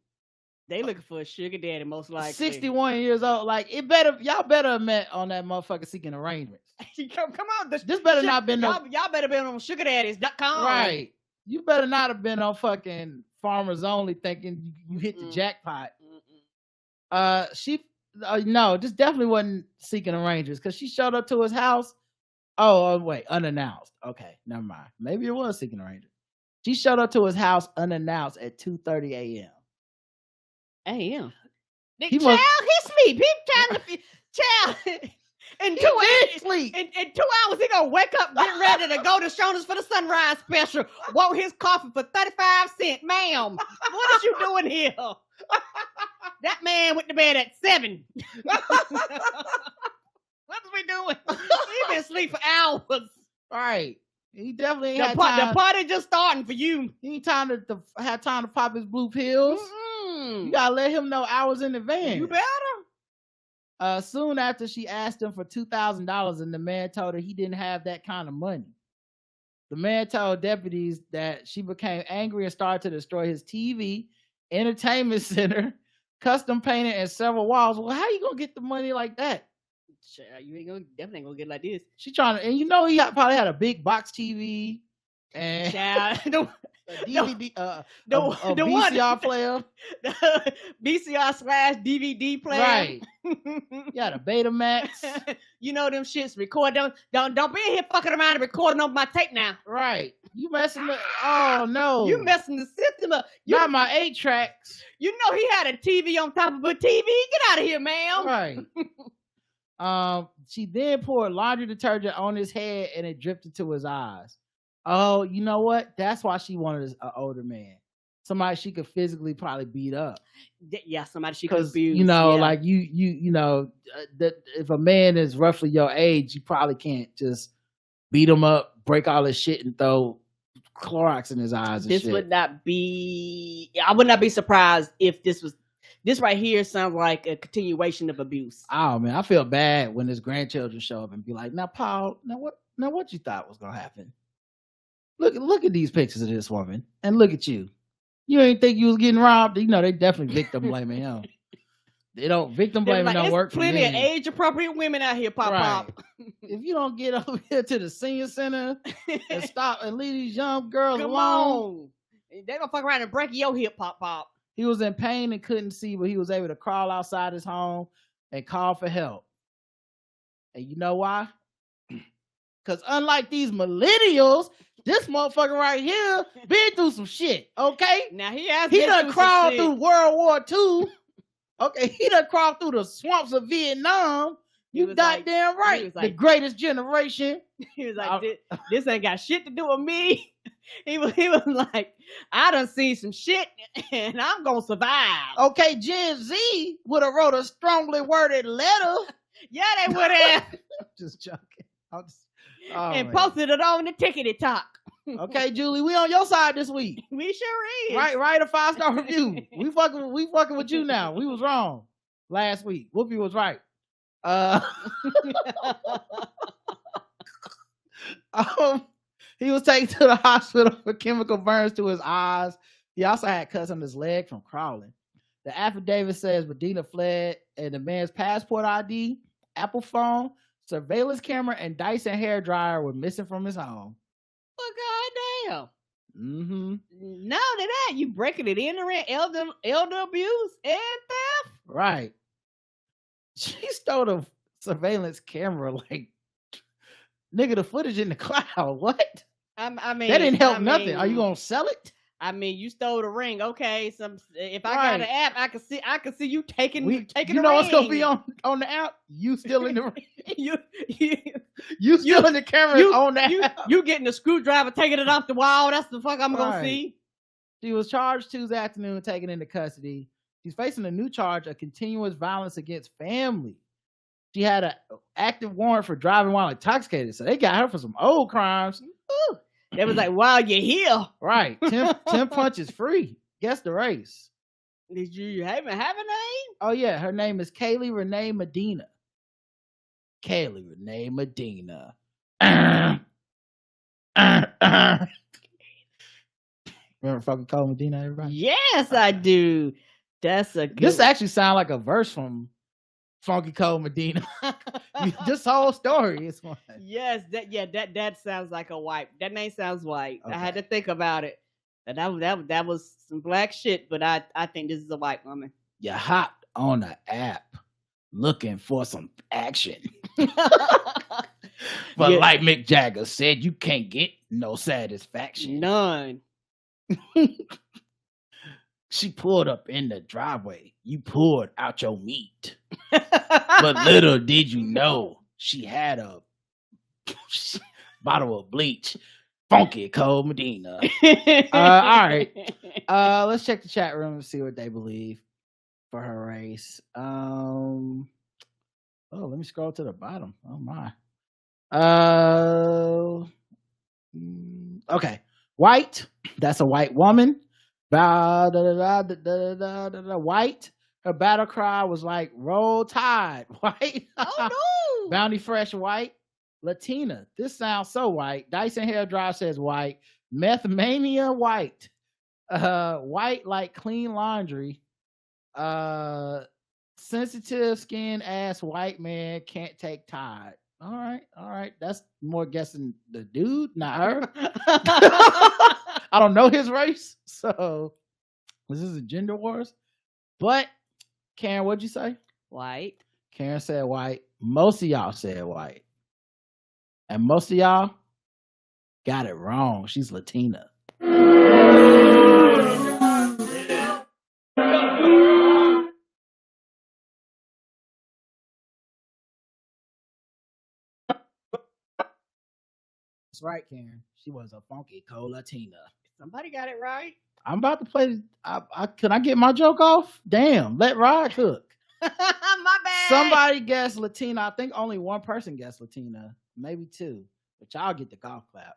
They looking for a sugar daddy, most likely. 61 years old. Like, y'all better have met on that motherfucker Seeking Arrangements. Come on. This better not been no... Y'all better been on sugardaddies.com. Right. You better not have been on fucking Farmers Only thinking you hit the jackpot. No, this definitely wasn't Seeking Arrangements because she showed up to his house. Oh, wait, unannounced. Okay, never mind. Maybe it was Seeking Arrangements. She showed up to his house unannounced at 2:30 a.m. A.m. He Child, must- he sleep. He trying to child. In 2 hours, in 2 hours, he gonna wake up, get ready to go to Shoney's for the sunrise special. Want his coffee for 35 cents, ma'am. What is you doing here? That man went to bed at 7. What is we doing? He been asleep for hours. Right. He definitely the had time. The party just starting for you. He ain't time to have time to pop his blue pills. You gotta let him know hours in advance. You better. Soon after she asked him for $2,000 and the man told her he didn't have that kind of money. The man told deputies that she became angry and started to destroy his TV, entertainment center, custom painted, and several walls. Well, how you gonna get the money like that? You definitely ain't gonna get like this. She trying to, and you know he probably had a big box TV and a DVD, a VCR player, the VCR/DVD player, right? You had a Betamax. You know them shits. Record them. Don't be in here fucking around and recording on my tape now. Right? You messing with? Oh no! You messing the system up. Not my 8 tracks. You know he had a TV on top of a TV. Get out of here, ma'am. Right. She then poured laundry detergent on his head and it dripped into his eyes. Oh, you know what? That's why she wanted an older man. Somebody she could physically probably beat up. Yeah, somebody she could abuse. You know, yeah. like you know, that if a man is roughly your age, you probably can't just beat him up, break all his shit, and throw Clorox in his eyes. And this shit. would not be. I would not be surprised if this was. This right here sounds like a continuation of abuse. Oh man, I feel bad when his grandchildren show up and be like, "Now, Paul, now what you thought was gonna happen? Look at these pictures of this woman, and look at you. You ain't think you was getting robbed? You know they definitely victim blaming him. They don't victim blaming don't work for me. Plenty of age appropriate women out here, pop. If you don't get over here to the senior center and stop and leave these young girls Come alone, on. They gonna fuck around and break your hip, pop. He was in pain and couldn't see, but he was able to crawl outside his home and call for help. And you know why? Because unlike these millennials, this motherfucker right here been through some shit, okay? Now he done crawled through World War II. Okay, he done crawled through the swamps of Vietnam. You goddamn right. The greatest generation. He was like, this ain't got shit to do with me. He was like, I done seen some shit and I'm gonna survive. Okay, Gen Z would have wrote a strongly worded letter. Yeah, they would have. Just joking. And posted it on the Tickety Talk. Okay, Julie, we on your side this week. We sure is. Write a 5-star review. We fucking with you now. We was wrong last week. Whoopi was right. He was taken to the hospital for chemical burns to his eyes. He also had cuts on his leg from crawling. The affidavit says Medina fled and the man's passport ID, Apple phone, surveillance camera, and Dyson hairdryer were missing from his home. Well, goddamn. Mm-hmm. Not only that, you breaking it in around elder abuse and theft. Right. She stole the surveillance camera like, nigga, the footage in the cloud. What? I mean, that didn't help nothing. Are you gonna sell it? I mean, you stole the ring. Okay, if I got an app, I can see you taking the You know ring. what's gonna be on the app? You still in the ring. you still in the camera on that app. You getting the screwdriver, taking it off the wall. That's the fuck I'm gonna see. She was charged Tuesday afternoon, taken into custody. She's facing a new charge of continuous violence against family. She had an active warrant for driving while intoxicated, so they got her for some old crimes. Ooh. They was like, "While you're here, right? 10 punches free. Guess the race." Did you have a name? Oh yeah, her name is Kaylee Renee Medina. Kaylee Renee Medina. Remember fucking Cole Medina, everybody? Yes, I do. That's a good This actually sounds like a verse from Funky Cold Medina. This whole story is one. Yes, that sounds like a white. That name sounds white. Okay. I had to think about it. And that was some black shit, but I think this is a white woman. You hopped on the app looking for some action. But like Mick Jagger said, you can't get no satisfaction. None. She pulled up in the driveway. You pulled out your meat. But little did you know she had a bottle of bleach. Funky Cold Medina. All right. Let's check the chat room and see what they believe for her race. Oh, let me scroll to the bottom. Oh my. Okay. White. That's a white woman. White. Her battle cry was like "Roll Tide." White. Oh no. Bounty Fresh. White. Latina. This sounds so white. Dyson Hair Dry says white. Meth Mania. White. White like clean laundry. Sensitive skin ass white man can't take Tide. All right. That's more guessing the dude, not her. I don't know his race, so this is a gender wars. But Karen, what'd you say? White. Karen said white. Most of y'all said white, and most of y'all got it wrong. She's Latina. That's right, Karen. She was a funky cold Latina. Somebody got it right. I'm about to play. Can I get my joke off? Damn, let Rod cook. My bad. Somebody guessed Latina. I think only one person guessed Latina, maybe two. But y'all get the golf clap.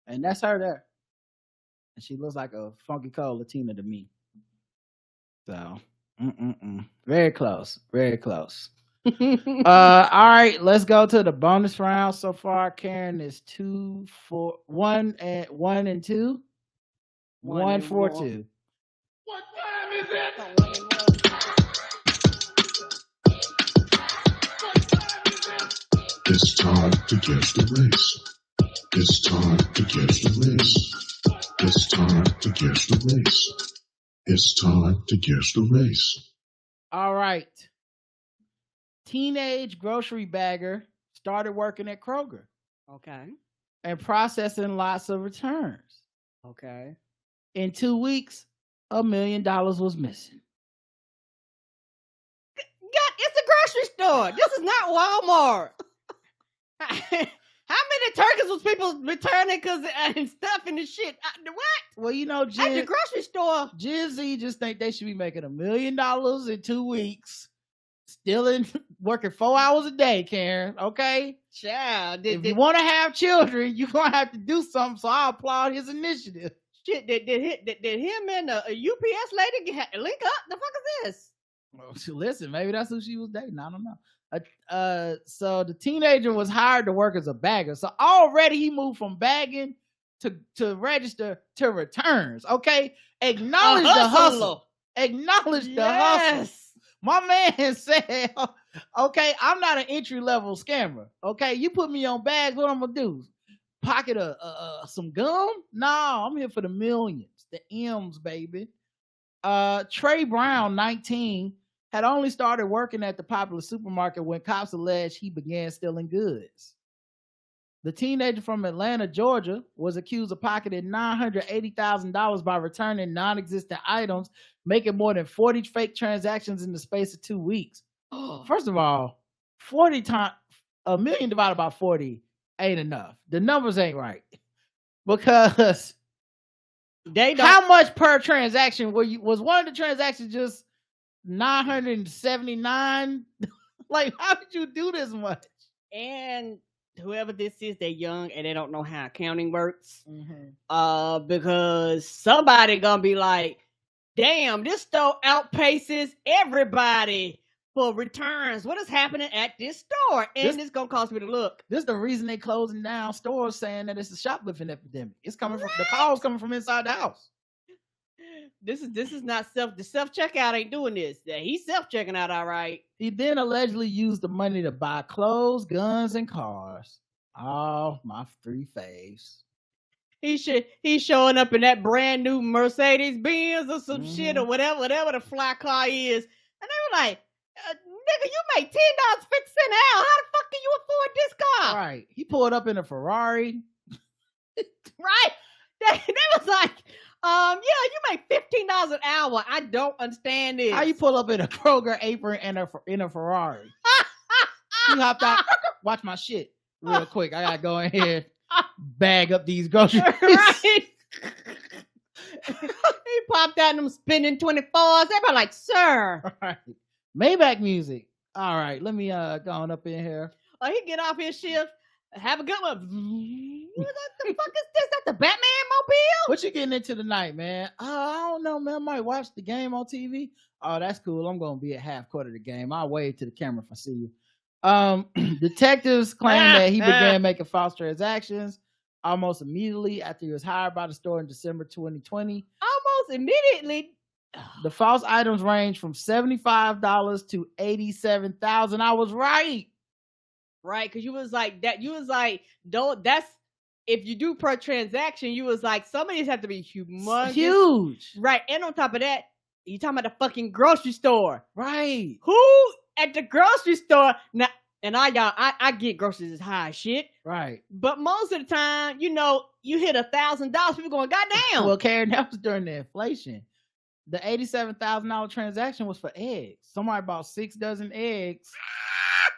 And that's her there. And she looks like a funky cold Latina to me. So, very close. Very close. All right, let's go to the bonus round. So far, Karen is 2 for 1 and 1 and 2. 1 for 2. What time is it? It's time to guess the race. It's time to guess the race. It's time to guess the race. It's time to guess the race. All right. Teenage grocery bagger started working at Kroger. Okay. And processing lots of returns. Okay. In 2 weeks, $1 million was missing. God, it's a grocery store. This is not Walmart. How many turkeys was people returning and stuff and the shit? What? Well, you know, At the grocery store. Gen Z just think they should be making $1 million in 2 weeks. Still working 4 hours a day, Karen. Okay? Child. If you want to have children, you're going to have to do something, so I applaud his initiative. Did him and a UPS lady link up? The fuck is this? Well, listen, maybe that's who she was dating. I don't know. So the teenager was hired to work as a bagger. So already he moved from bagging to register to returns. Okay, acknowledge the hustle. Acknowledge the hustle. My man said, "Okay, I'm not an entry level scammer. Okay, you put me on bags. What I'm gonna do? Pocket some gum? No, I'm here for the millions, the M's, baby." Trey Brown, 19. Had only started working at the popular supermarket when cops alleged he began stealing goods. The teenager from Atlanta, Georgia, was accused of pocketing $980,000 by returning non-existent items, making more than 40 fake transactions in the space of 2 weeks. First of all, 40 times $1 million divided by 40 ain't enough. The numbers ain't right because how much per transaction was one of the transactions just 979? Like, how did you do this much? And whoever this is, they're young and they don't know how accounting works. Because somebody gonna be like, damn, this store outpaces everybody for returns. What is happening at this store? And it's gonna cost me to look. This is the reason they closing down stores, saying that it's a shoplifting epidemic. It's coming from the calls coming from inside the house. This is not the self checkout ain't doing this. Yeah, he's self checking out all right. He then allegedly used the money to buy clothes, guns, and cars. Oh, my 3 faves. He's showing up in that brand new Mercedes Benz or some shit or whatever the fly car is, and they were like, "Nigga, you make $10.50 an hour. How the fuck can you afford this car?" Right. He pulled up in a Ferrari. Right. They was like, yeah, you make $15 an hour. I don't understand this. How you pull up in a Kroger apron and in a Ferrari? You hopped out. Watch my shit real quick. I gotta go in here, bag up these groceries. Right. He popped out and them spinning 24s. They were like, "Sir." Right. Maybach music. All right, let me go on up in here. Oh, he get off his shift. Have a good one. What the fuck is this? That's the Batman mobile? What you getting into tonight, man? I don't know, man. I might watch the game on TV. Oh, that's cool. I'm gonna be at half court of the game. I'll wave to the camera if I see you. Detectives claim that he began making false transactions almost immediately after he was hired by the store in December 2020. Almost immediately. The false items range from $75 to $87,000. I was right. Right, because you was like that. You was like, don't. That's if you do per transaction. You was like, some of these have to be humongous, huge. Right, and on top of that, you talking about the fucking grocery store, right? Who at the grocery store now? And I get groceries as high as shit, right? But most of the time, you know, you hit $1,000, people going, goddamn. Well, Karen, that was during the inflation. The $87,000 transaction was for eggs. Somebody bought 6 dozen eggs.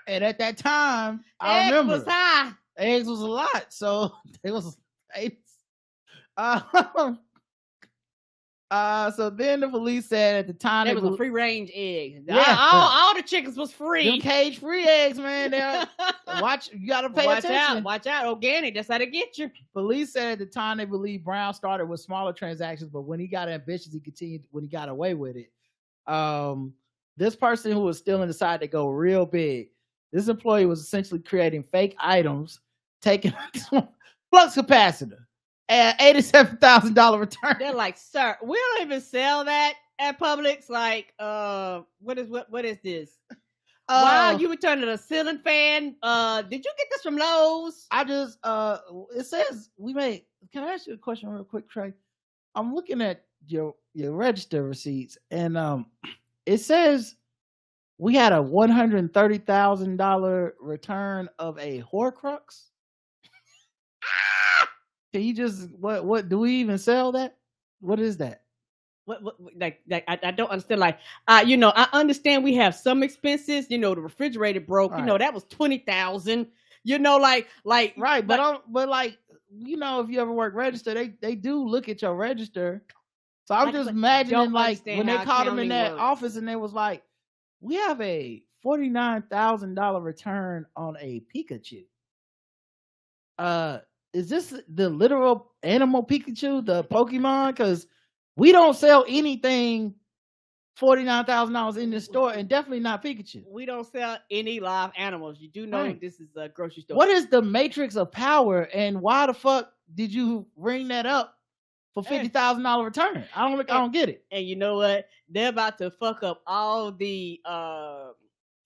And at that time, I remember was high. Eggs was a lot, so it was. So then the police said at the time it was a free range egg. Yeah. All the chickens was free. Them cage free eggs, man. Watch, you gotta pay attention. Watch out, organic. That's how they get you. Police said at the time they believe Brown started with smaller transactions, but when he got ambitious, he continued. When he got away with it, this person who was stealing decided to go real big. This employee was essentially creating fake items, taking flux capacitor at $87,000 return. They're like, "Sir, we don't even sell that at Publix." Like, what is this? Wow, you returning a ceiling fan? Did you get this from Lowe's? I just it says we made. Can I ask you a question real quick, Trey? I'm looking at your register receipts, and it says we had a $130,000 return of a Horcrux. Can you just what do we even sell that? What is that? What like I don't understand. Like, you know, I understand we have some expenses. You know, the refrigerator broke. Right. You know, that was $20,000. You know, like right. But like, you know, if you ever work register, they do look at your register. So I'm just imagining like when they called him in that office and they was like, we have a $49,000 return on a Pikachu. Is this the literal animal Pikachu, the Pokemon? Because we don't sell anything $49,000 in this store, and definitely not Pikachu. We don't sell any live animals. You do know this is a grocery store. What is the matrix of power, and why the fuck did you ring that up for $50,000 return? I don't get it. And you know what? They're about to fuck up all the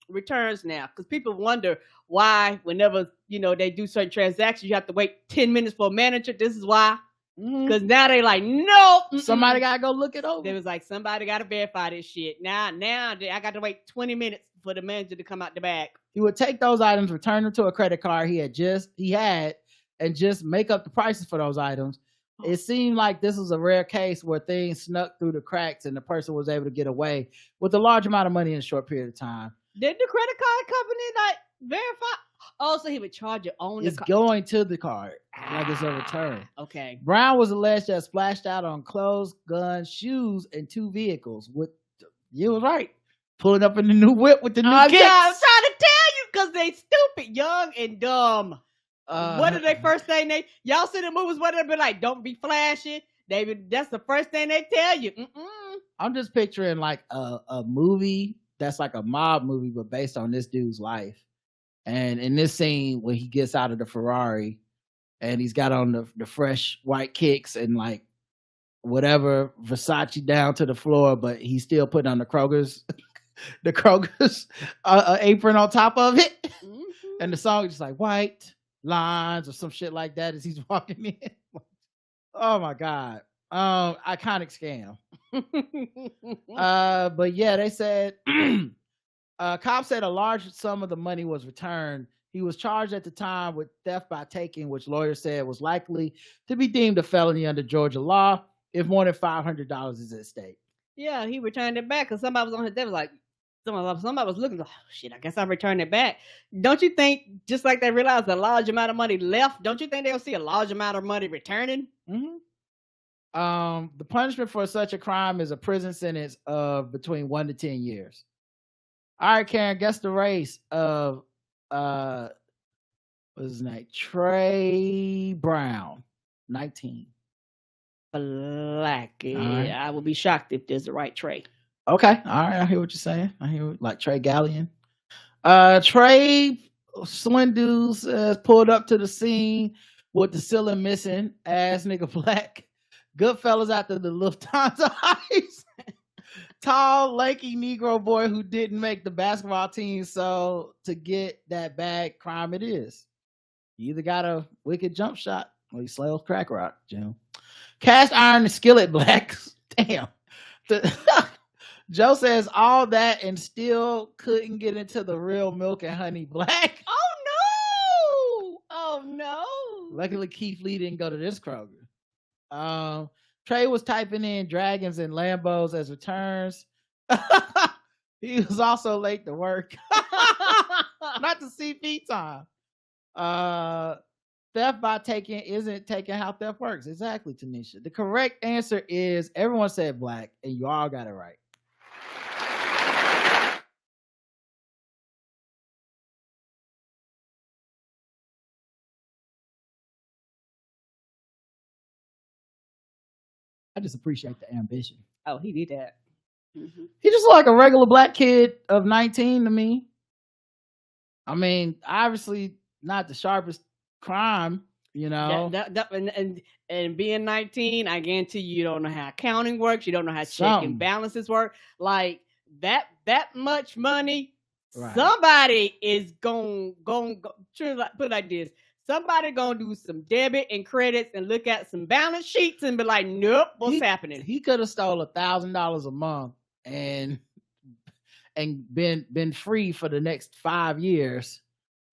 returns now, because people wonder why whenever, you know, they do certain transactions, you have to wait 10 minutes for a manager. This is why. Because now they like, nope. Somebody got to go look it over. They was like, somebody got to verify this shit. Now I got to wait 20 minutes for the manager to come out the back. He would take those items, return them to a credit card he had, and just make up the prices for those items. It seemed like this was a rare case where things snuck through the cracks and the person was able to get away with a large amount of money in a short period of time. Did the credit card company like verify? Oh, so he would charge it on the card. It's going to the card like it's a return. Okay. Brown was alleged to have splashed out on clothes, guns, shoes, and 2 vehicles. You were right. Pulling up in the new whip with the new kicks. I'm trying to tell you, because they stupid, young, and dumb. What are they first thing y'all see the movies where they be like, don't be flashy. That's the first thing they tell you. I'm just picturing like a movie that's like a mob movie, but based on this dude's life. And in this scene, when he gets out of the Ferrari and he's got on the fresh white kicks and like whatever Versace down to the floor, but he's still putting on the Kroger's apron on top of it. Mm-hmm. And the song is just like white lines or some shit like that as he's walking in. Oh my God. Iconic scam. But yeah, they said cops said a large sum of the money was returned. He was charged at the time with theft by taking, which lawyers said was likely to be deemed a felony under Georgia law if more than $500 is at stake. Yeah, he returned it back because somebody was on his desk like, somebody was looking like, oh shit, I guess I returned it back. Don't you think, just like they realized a large amount of money left, don't you think they'll see a large amount of money returning? Mm-hmm. The punishment for such a crime is a prison sentence of between 1 to 10 years. All right, Karen, guess the race of what's his name? Trey Brown, 19. Black. Right. I would be shocked if there's the right Trey. Okay, all right, I hear what you're saying. I hear like Trey Gallion. Trey Swindles pulled up to the scene with the ceiling missing, ass nigga black. Goodfellas after the Lufthansa heist. Tall, lanky Negro boy who didn't make the basketball team. So to get that bag, crime it is. You either got a wicked jump shot or you slays crack rock, Jim. Cast iron and skillet blacks. Damn. Joe says all that and still couldn't get into the real milk and honey black. Oh no. Luckily Keith Lee didn't go to this Kroger. Trey was typing in dragons and Lambos as returns. He was also late to work. Not the CP time. Theft by taking isn't taking how theft works. Exactly, Tanisha. The correct answer is everyone said black, and you all got it right. I just appreciate the ambition. Oh, he did that. Mm-hmm. He just like a regular black kid of 19 to me. I mean, obviously not the sharpest crime, you know. And being 19, I guarantee you don't know how accounting works. You don't know how checking balances work. Like that much money, right. Somebody is going put it like this. Somebody gonna do some debit and credits and look at some balance sheets and be like, nope, what's happening? He could have stole $1,000 a month and been free for the next 5 years,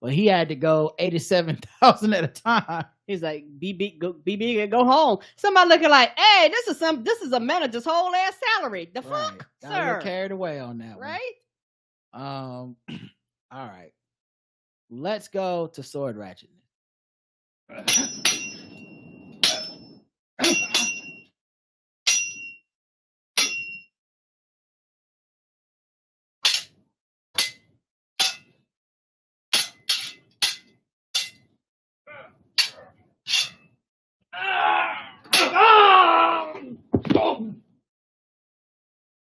but he had to go 87,000 at a time. He's like, be big and go home. Somebody looking like, hey, this is a manager's whole ass salary. The fuck, sir? Got carried away on that, right? All right, let's go to sword ratchetness.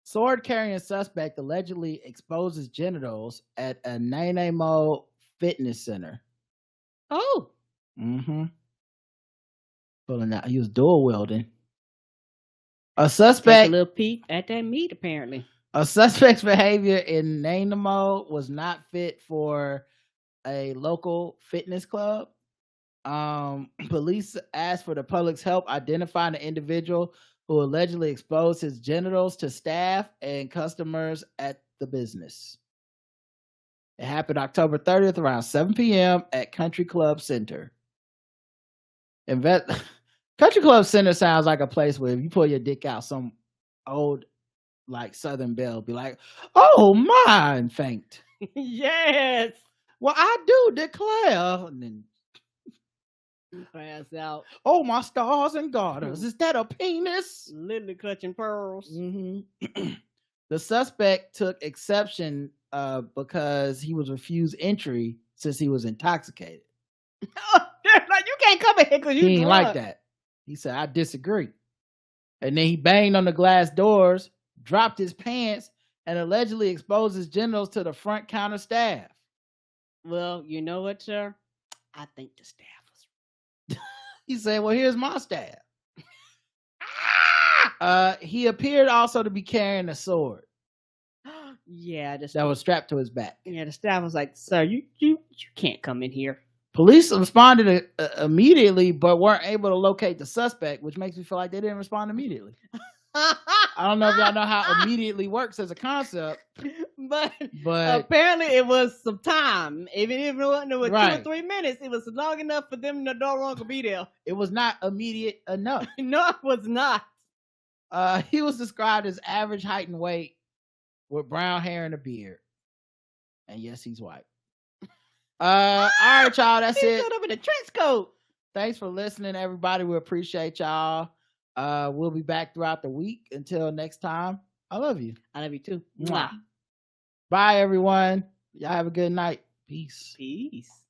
Sword-carrying suspect allegedly exposes genitals at a Nene Mo fitness center. Oh. Mm-hmm. Pulling out. He was dual wielding. A suspect. Take a little peek at that meat, apparently. A suspect's behavior in Nanaimo was not fit for a local fitness club. Police asked for the public's help identifying the individual who allegedly exposed his genitals to staff and customers at the business. It happened October 30th around 7 p.m. at Country Club Center. Country Club Center sounds like a place where if you pull your dick out, some old like Southern belle be like, oh my, and faint. Yes. Well, I do declare. And then pass out. Oh, my stars and garters. Is that a penis? Literally clutching pearls. Mm-hmm. The suspect took exception because he was refused entry since he was intoxicated. Like, you can't come in here because you ain't like that. He said, I disagree. And then he banged on the glass doors, dropped his pants, and allegedly exposed his genitals to the front counter staff. Well, you know what, sir? I think the staff was. He said, well, here's my staff. He appeared also to be carrying a sword. Yeah, that was strapped to his back. Yeah, the staff was like, sir, you can't come in here. Police responded immediately, but weren't able to locate the suspect, which makes me feel like they didn't respond immediately. I don't know if y'all know how immediately works as a concept, but apparently it was some time. Even if it wasn't 2 Right. or 3 minutes, it was long enough for them to no longer be there. It was not immediate enough. No, it was not. He was described as average height and weight with brown hair and a beard. And yes, he's white. All right, y'all. That's it. Showed up in a trench coat. Thanks for listening, everybody. We appreciate y'all. We'll be back throughout the week. Until next time, I love you. I love you too. Mwah. Bye, everyone. Y'all have a good night. Peace. Peace.